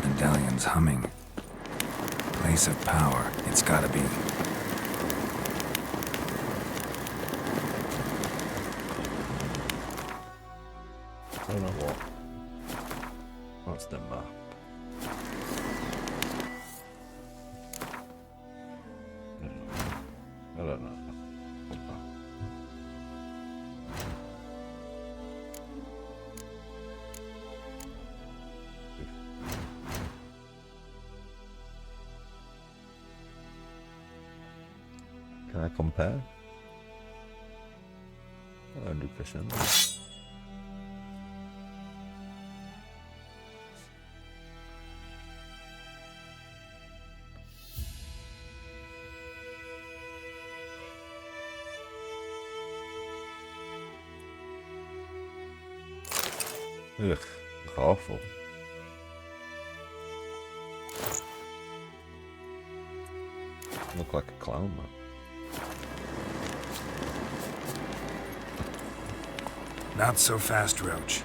Medallion's humming. Place of power, it's gotta be. I don't know what. What's the map? I don't know. Can I compare? 100%. Ugh, awful. Look like a clown, man. Not so fast, Roach.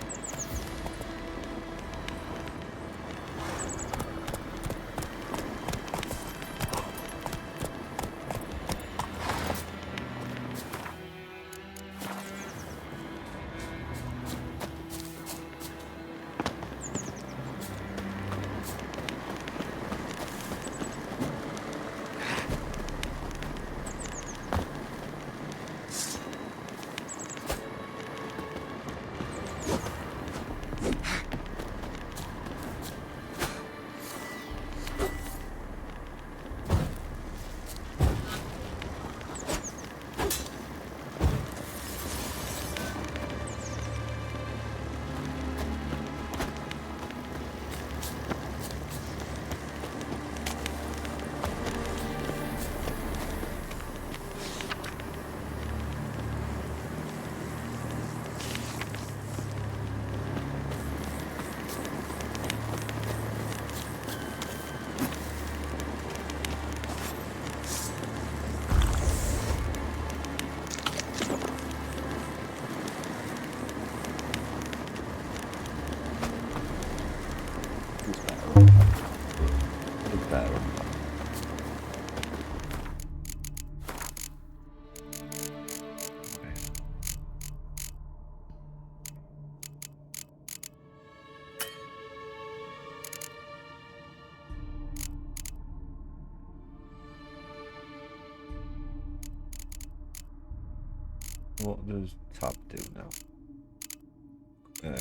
What does tab do now? Yeah.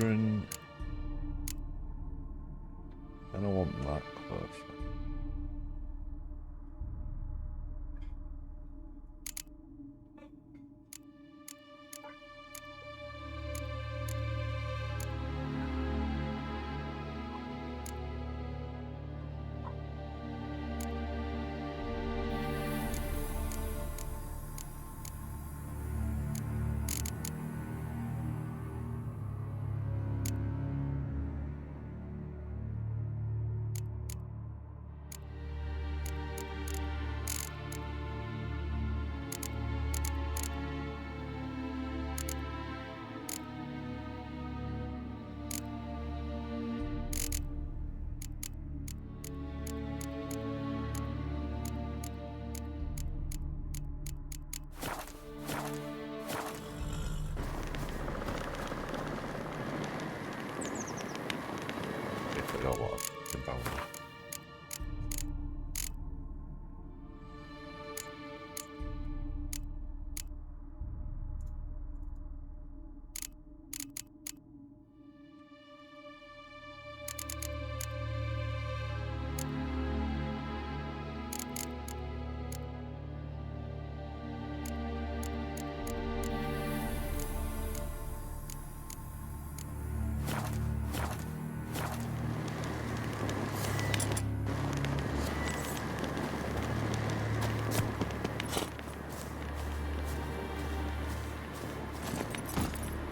children. I don't want that close.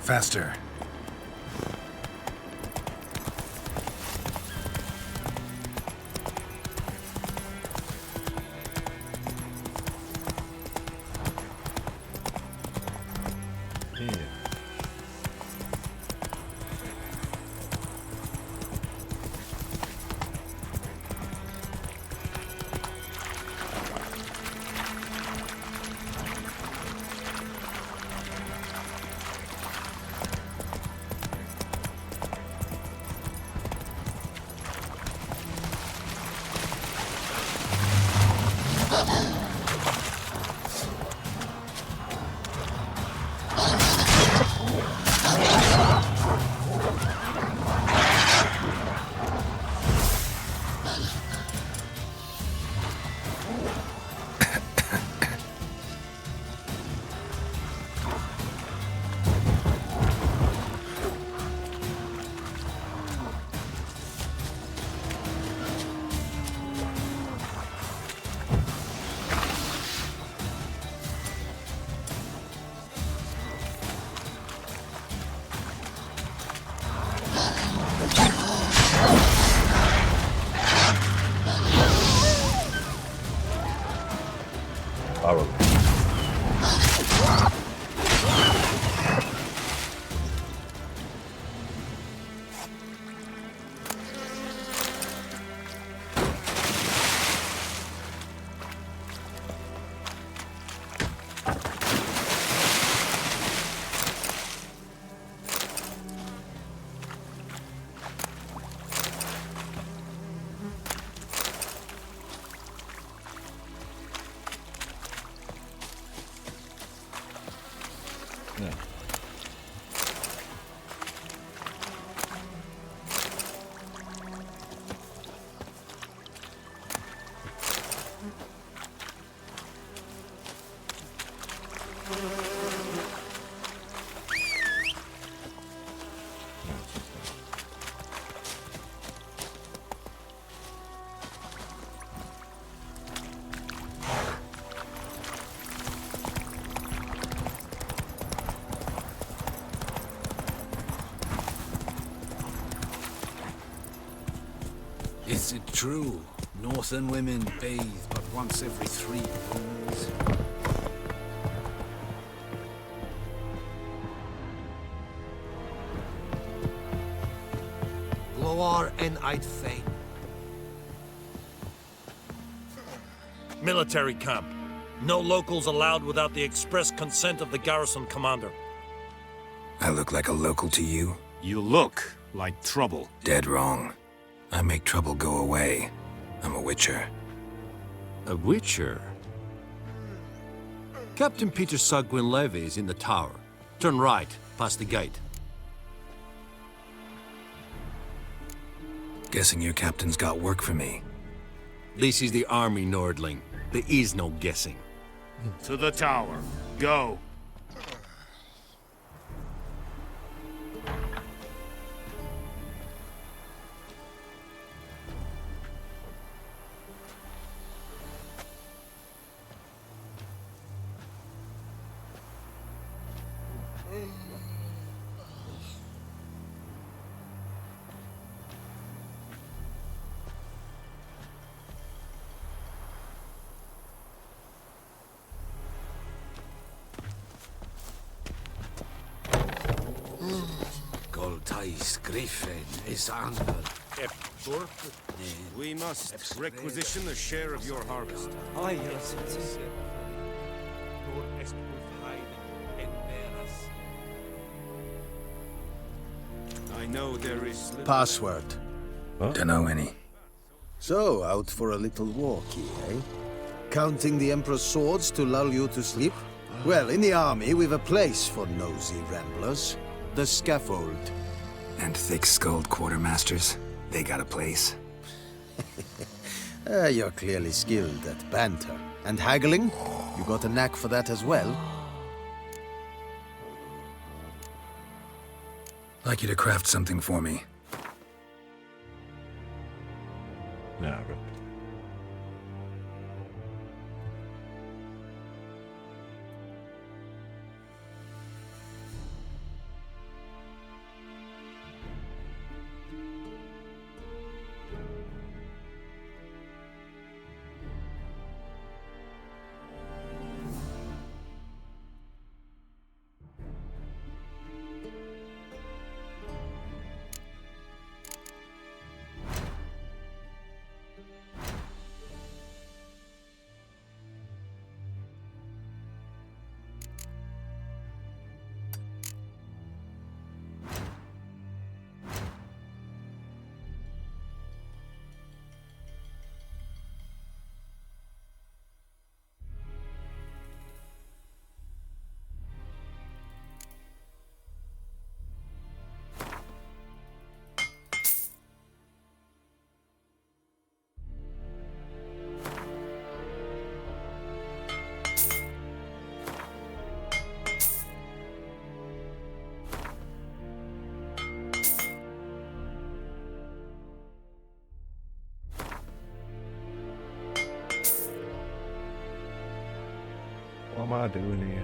Faster. Is it true? Northern women bathe but once every 3 moons. Gloar en Eid Fein. Military camp. No locals allowed without the express consent of the garrison commander. I look like a local to you? You look like trouble. Dead wrong. I make trouble go away. I'm a witcher. A witcher? Captain Peter Sagwin Levy is in the tower. Turn right, past the gate. Guessing your captain's got work for me. This is the army, Nordling. There is no guessing. To the tower. Go. Goltais Griffin is under. We must requisition a share of your harvest. Aye, Your Excellency. I know there is little... Password. Dunno any. So, out for a little walkie, eh? Counting the Emperor's swords to lull you to sleep? Well, in the army, we've a place for nosy ramblers. The scaffold. And thick-skulled quartermasters. They got a place. You're clearly skilled at banter. And haggling? You got a knack for that as well? Like you to craft something for me. No, good. What am I doing here?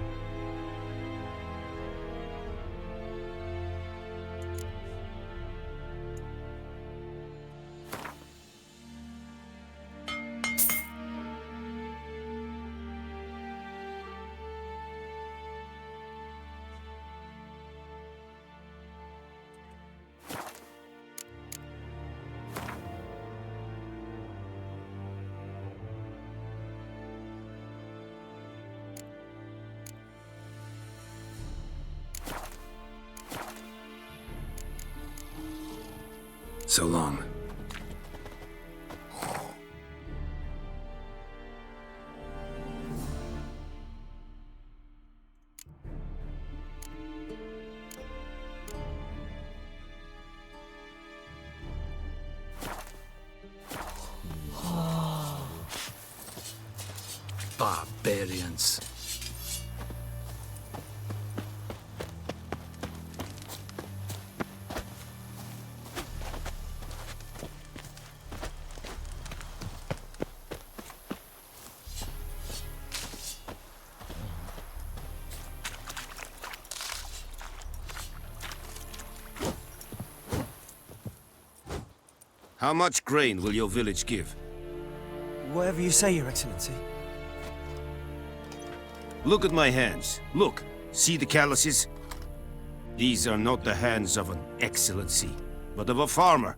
So long. Barbarians. How much grain will your village give? Whatever you say, Your Excellency. Look at my hands. Look. See the calluses? These are not the hands of an excellency, but of a farmer.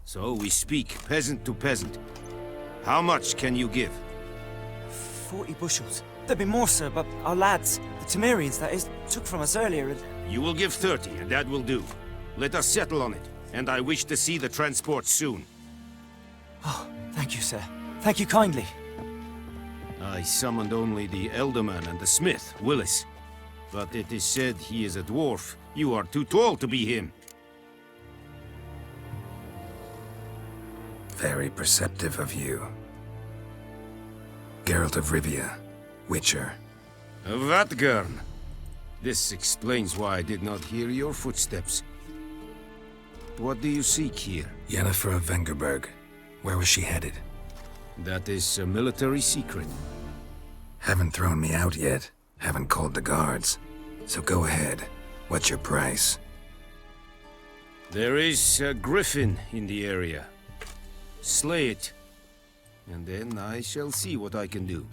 So we speak peasant to peasant. How much can you give? 40 bushels. There'd be more, sir, but our lads, the Temerians, that is, took from us earlier and... You will give 30, and that will do. Let us settle on it, and I wish to see the transport soon. Oh, thank you, sir. Thank you kindly. I summoned only the Elderman and the smith, Willis. But it is said he is a dwarf. You are too tall to be him. Very perceptive of you. Geralt of Rivia, Witcher. Vatgern. This explains why I did not hear your footsteps. What do you seek here? Yennefer of Vengerberg. Where was she headed? That is a military secret. Haven't thrown me out yet. Haven't called the guards. So go ahead. What's your price? There is a griffin in the area. Slay it, and then I shall see what I can do.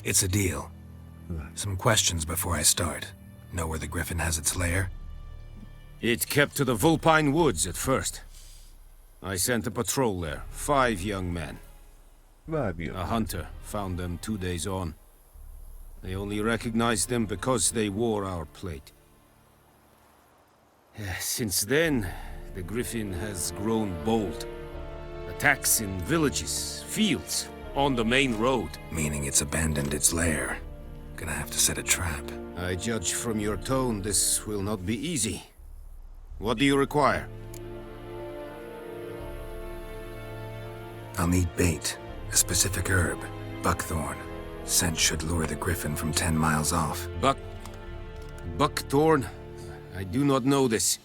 It's a deal. Some questions before I start. Know where the griffin has its lair? It kept to the Vulpine Woods at first. I sent a patrol there, 5 young men. A hunter found them 2 days on. They only recognized them because they wore our plate. Since then, the griffin has grown bold. Attacks in villages, fields, on the main road. Meaning it's abandoned its lair. Gonna have to set a trap. I judge from your tone this will not be easy. What do you require? I'll need bait. A specific herb. Buckthorn. Scent should lure the griffin from 10 miles off. Buckthorn? I do not know this.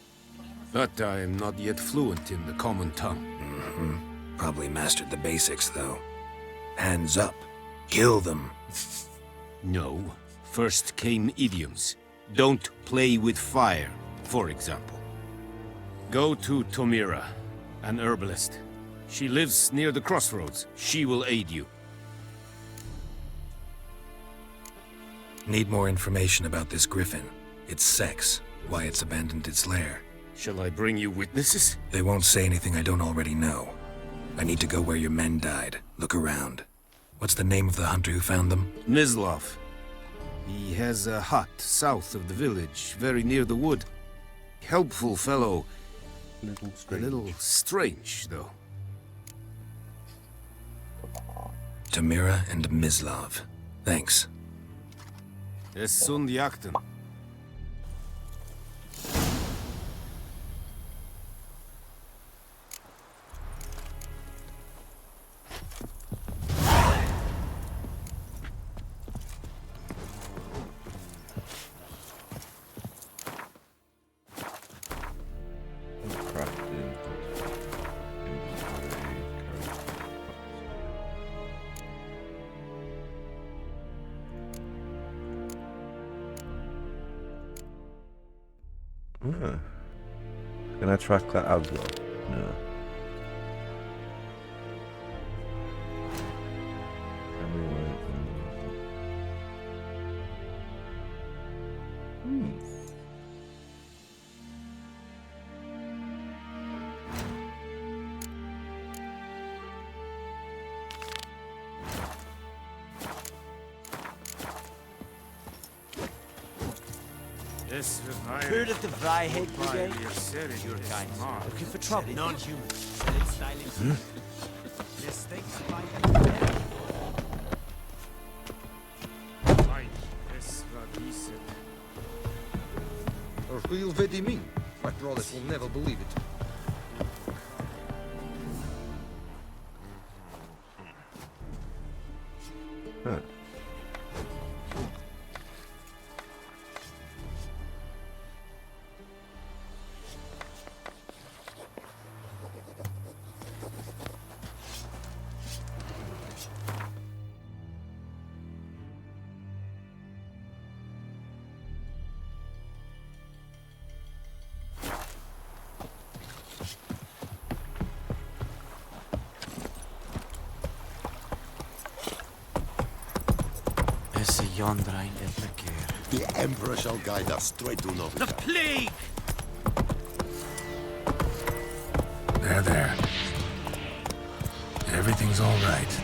But I am not yet fluent in the common tongue. Probably mastered the basics, though. Hands up. Kill them. No. First came idioms. Don't play with fire, for example. Go to Tomira, an herbalist. She lives near the crossroads. She will aid you. Need more information about this griffin. Its sex. Why it's abandoned its lair. Shall I bring you witnesses? They won't say anything I don't already know. I need to go where your men died. Look around. What's the name of the hunter who found them? Mislav. He has a hut south of the village, very near the wood. Helpful fellow. A little strange, though. Tomira and Mislav. Thanks. Es sunt jakten. Can I track that as well? No. Heard of the Vryhead Brigade? Your kind. Looking for trouble. Non-human. Will Vedimin? My brothers will never believe it. The Emperor shall guide us straight to Novigrad. The plague! There. Everything's all right.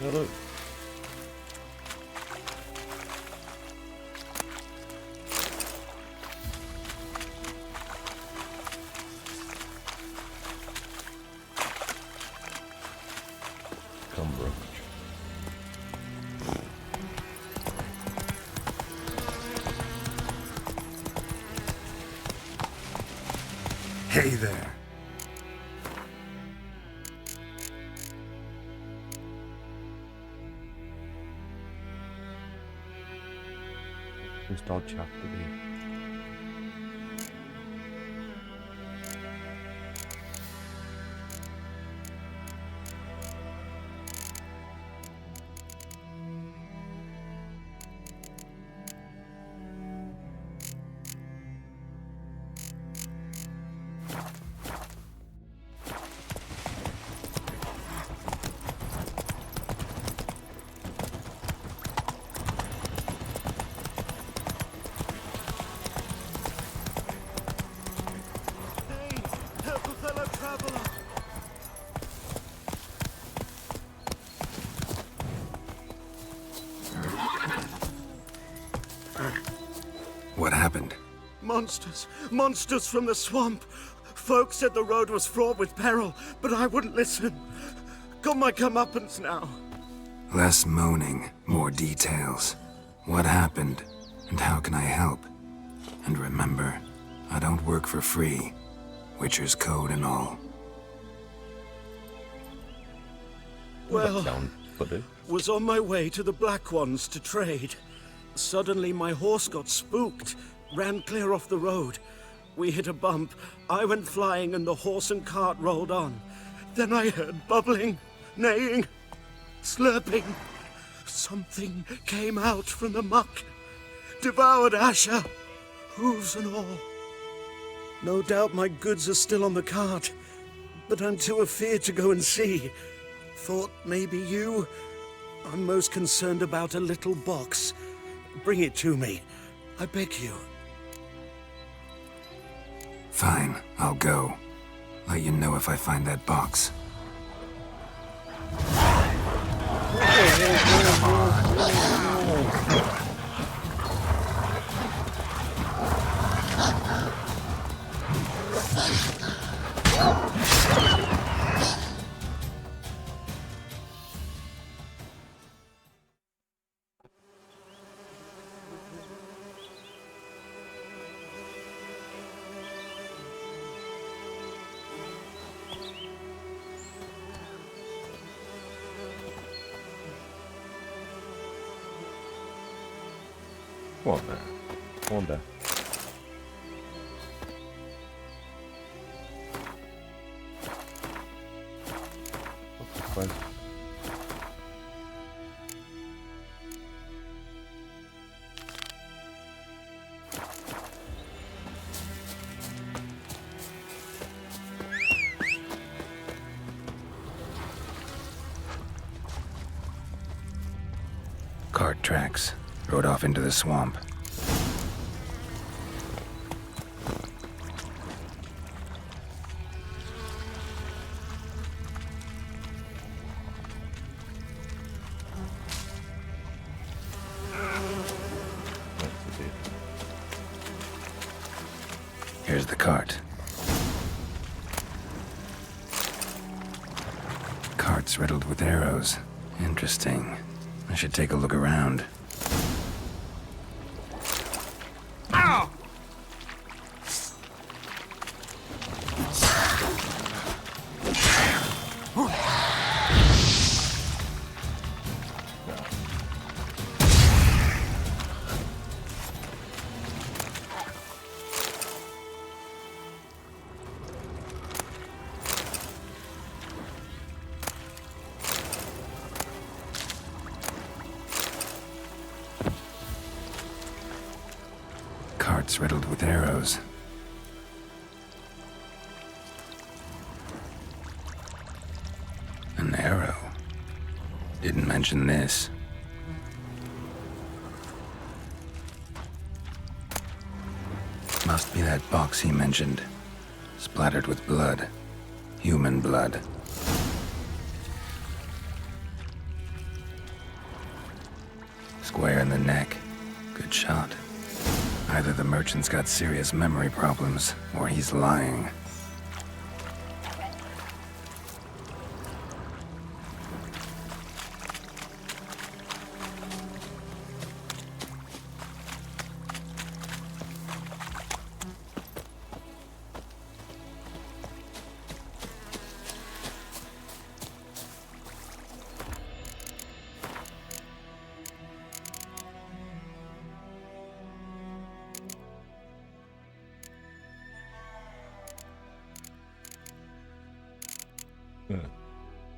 Hello. Cumbra. Hey there. Who's Dodge have to be? Help a fellow traveler! What happened? Monsters! Monsters from the swamp! Folks said the road was fraught with peril, but I wouldn't listen. Got my comeuppance now. Less moaning, more details. What happened, and how can I help? And remember, I don't work for free. Witcher's code and all. Well, was on my way to the Black Ones to trade. Suddenly my horse got spooked, ran clear off the road. We hit a bump, I went flying and the horse and cart rolled on. Then I heard bubbling, neighing, slurping. Something came out from the muck, devoured Asher, hooves and all. No doubt my goods are still on the cart, but I'm too afeard to go and see. Thought maybe you. I'm most concerned about a little box. Bring it to me, I beg you. Fine, I'll go. Let you know if I find that box. What now? Wonder. What's the Cart tracks. Rode off into the swamp. Here's the cart. Cart's riddled with arrows. Interesting. I should take a look around. Cart's riddled with arrows. An arrow. Didn't mention this. Must be that box he mentioned. Splattered with blood. Human blood. Square in the neck. Good shot. Either the merchant's got serious memory problems, or he's lying.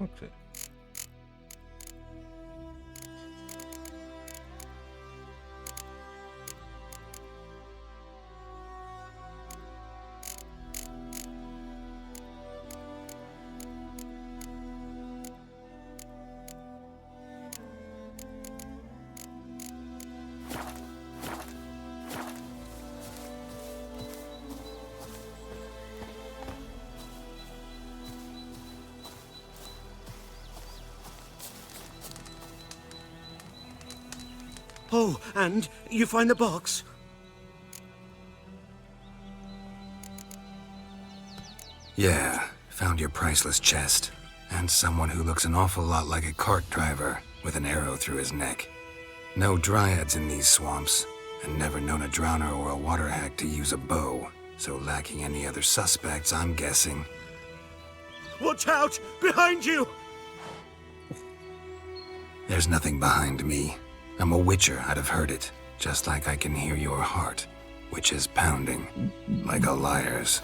Okay. Oh, and you find the box? Yeah, found your priceless chest. And someone who looks an awful lot like a cart driver with an arrow through his neck. No dryads in these swamps, and never known a drowner or a water hack to use a bow. So lacking any other suspects, I'm guessing. Watch out! Behind you! There's nothing behind me. I'm a witcher, I'd have heard it. Just like I can hear your heart, which is pounding, like a liar's.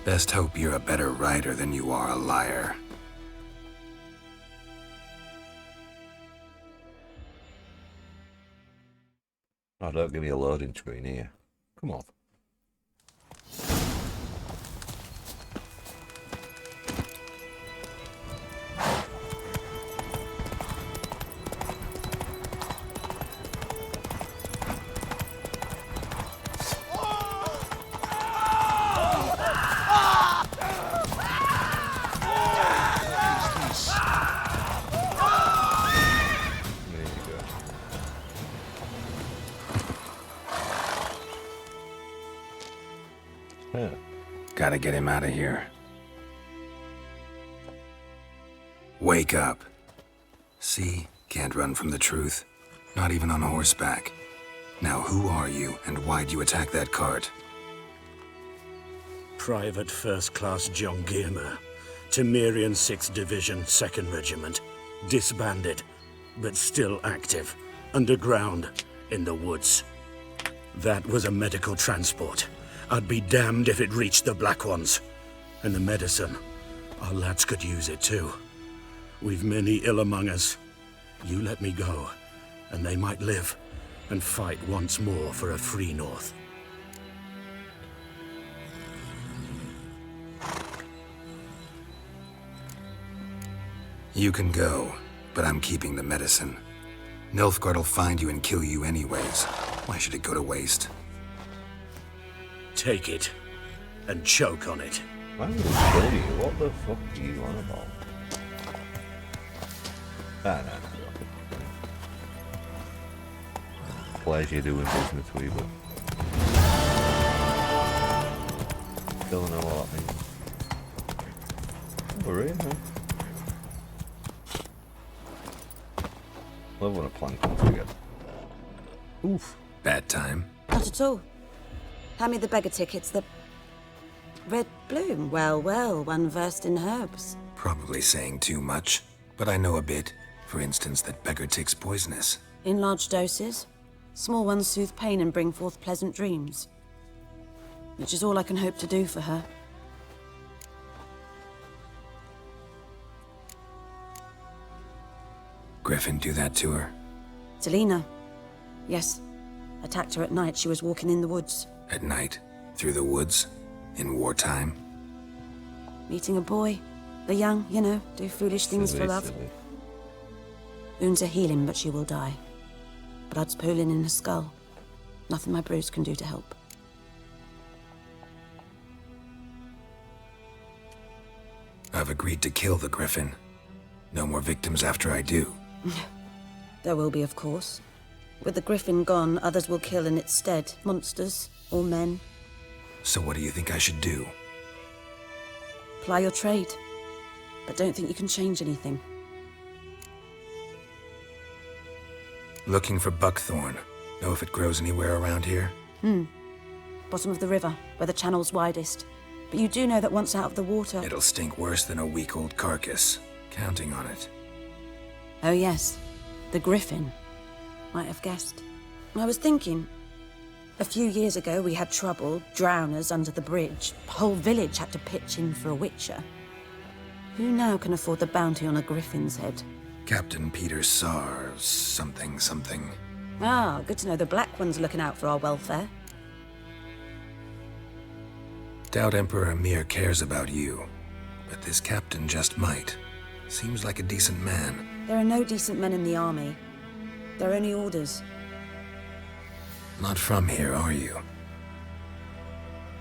Best hope you're a better writer than you are a liar. Oh, don't give me a loading screen here. Come on. Gotta get him out of here. Wake up. See? Can't run from the truth. Not even on horseback. Now who are you, and why'd you attack that cart? Private First Class John Giermer, Temerian 6th Division, 2nd Regiment. Disbanded, but still active. Underground, in the woods. That was a medical transport. I'd be damned if it reached the Black Ones. And the medicine. Our lads could use it too. We've many ill among us. You let me go, and they might live and fight once more for a free North. You can go, but I'm keeping the medicine. Nilfgaard'll find you and kill you anyways. Why should it go to waste? Take it, and choke on it. I'm gonna kill you. What the fuck are you on about? No. Pleasure doing business with you. Don't know what that means. Oh, really? Love when a plan comes together. Oof. Bad time. Not at all. Hand me the beggar tickets, the red bloom. Well, one versed in herbs. Probably saying too much, but I know a bit. For instance, that beggar tick's poisonous. In large doses. Small ones soothe pain and bring forth pleasant dreams. Which is all I can hope to do for her. Griffin do that to her? Selena. Yes. Attacked her at night. She was walking in the woods. At night? Through the woods? In wartime? Meeting a boy. The young, you know, do foolish things for love. Wounds are healing, but she will die. Blood's pooling in her skull. Nothing my bruise can do to help. I've agreed to kill the Griffin. No more victims after I do. There will be, of course. With the griffin gone, others will kill in its stead. Monsters or men. So what do you think I should do? Ply your trade. But don't think you can change anything. Looking for buckthorn. Know if it grows anywhere around here? Bottom of the river, where the channel's widest. But you do know that once out of the water... It'll stink worse than a week-old carcass. Counting on it. Oh yes, the griffin. Might have guessed. I was thinking... A few years ago we had trouble, drowners under the bridge. The whole village had to pitch in for a witcher. Who now can afford the bounty on a griffin's head? Captain Peter Sar... something. Ah, good to know the Black One's looking out for our welfare. Doubt Emperor Emir cares about you. But this captain just might. Seems like a decent man. There are no decent men in the army. They're only orders. Not from here, are you?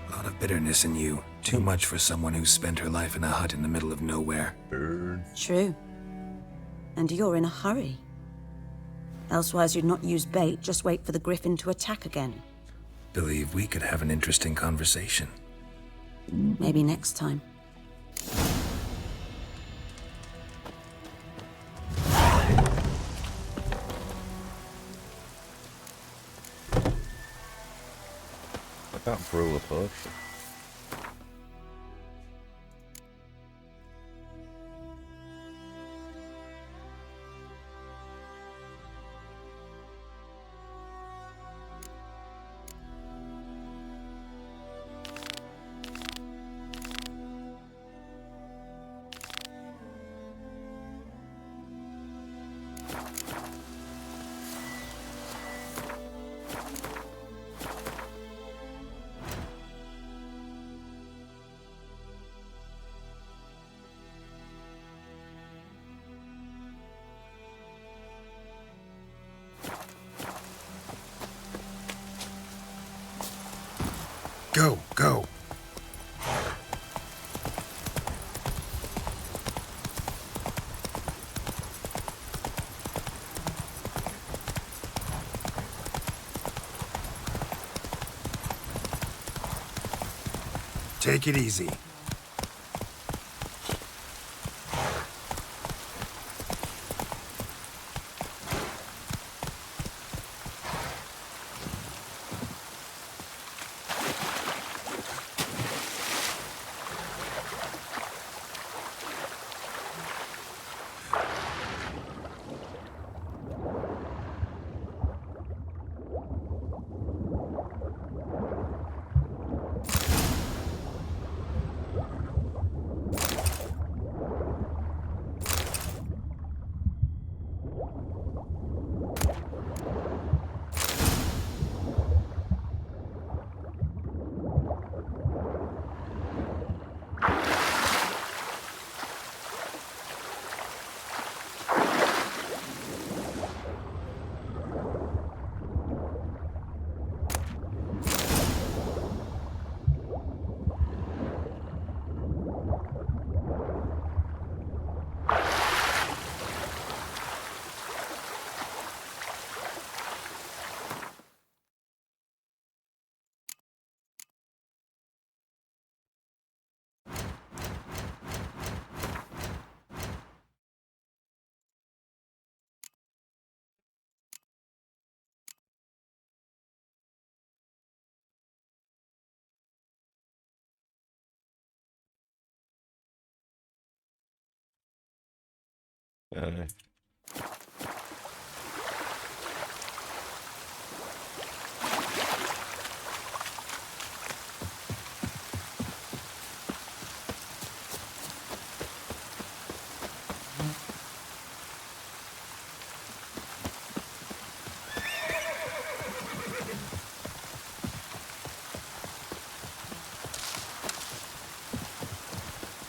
A lot of bitterness in you. Too much for someone who spent her life in a hut in the middle of nowhere. True. And you're in a hurry. Elsewise you'd not use bait, just wait for the griffin to attack again. Believe we could have an interesting conversation. Maybe next time. I can't brew a potion. Go! Take it easy.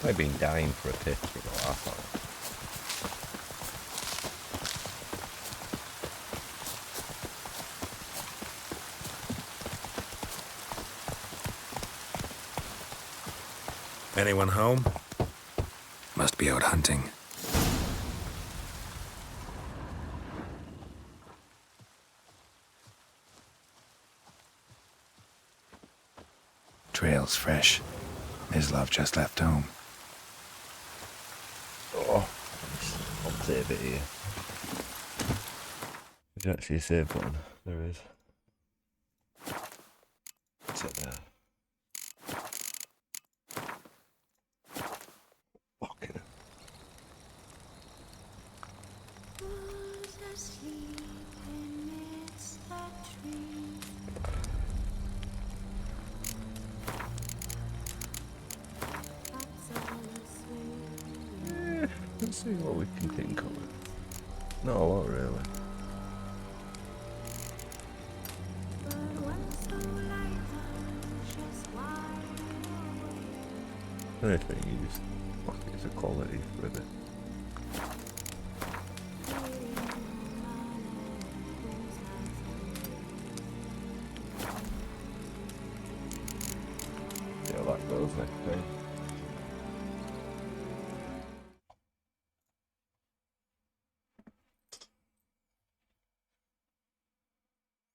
I've been dying for a pit for the last time. Anyone home? Must be out hunting. smells fresh. Mislav just left home. Oh, I'll save it here. Is there actually a save button? There is. What's it there? Fucking hell. Let's see what we can think of. Not a lot, really. Anything you just fuck it as a quality for a bit. Yeah, that goes next time.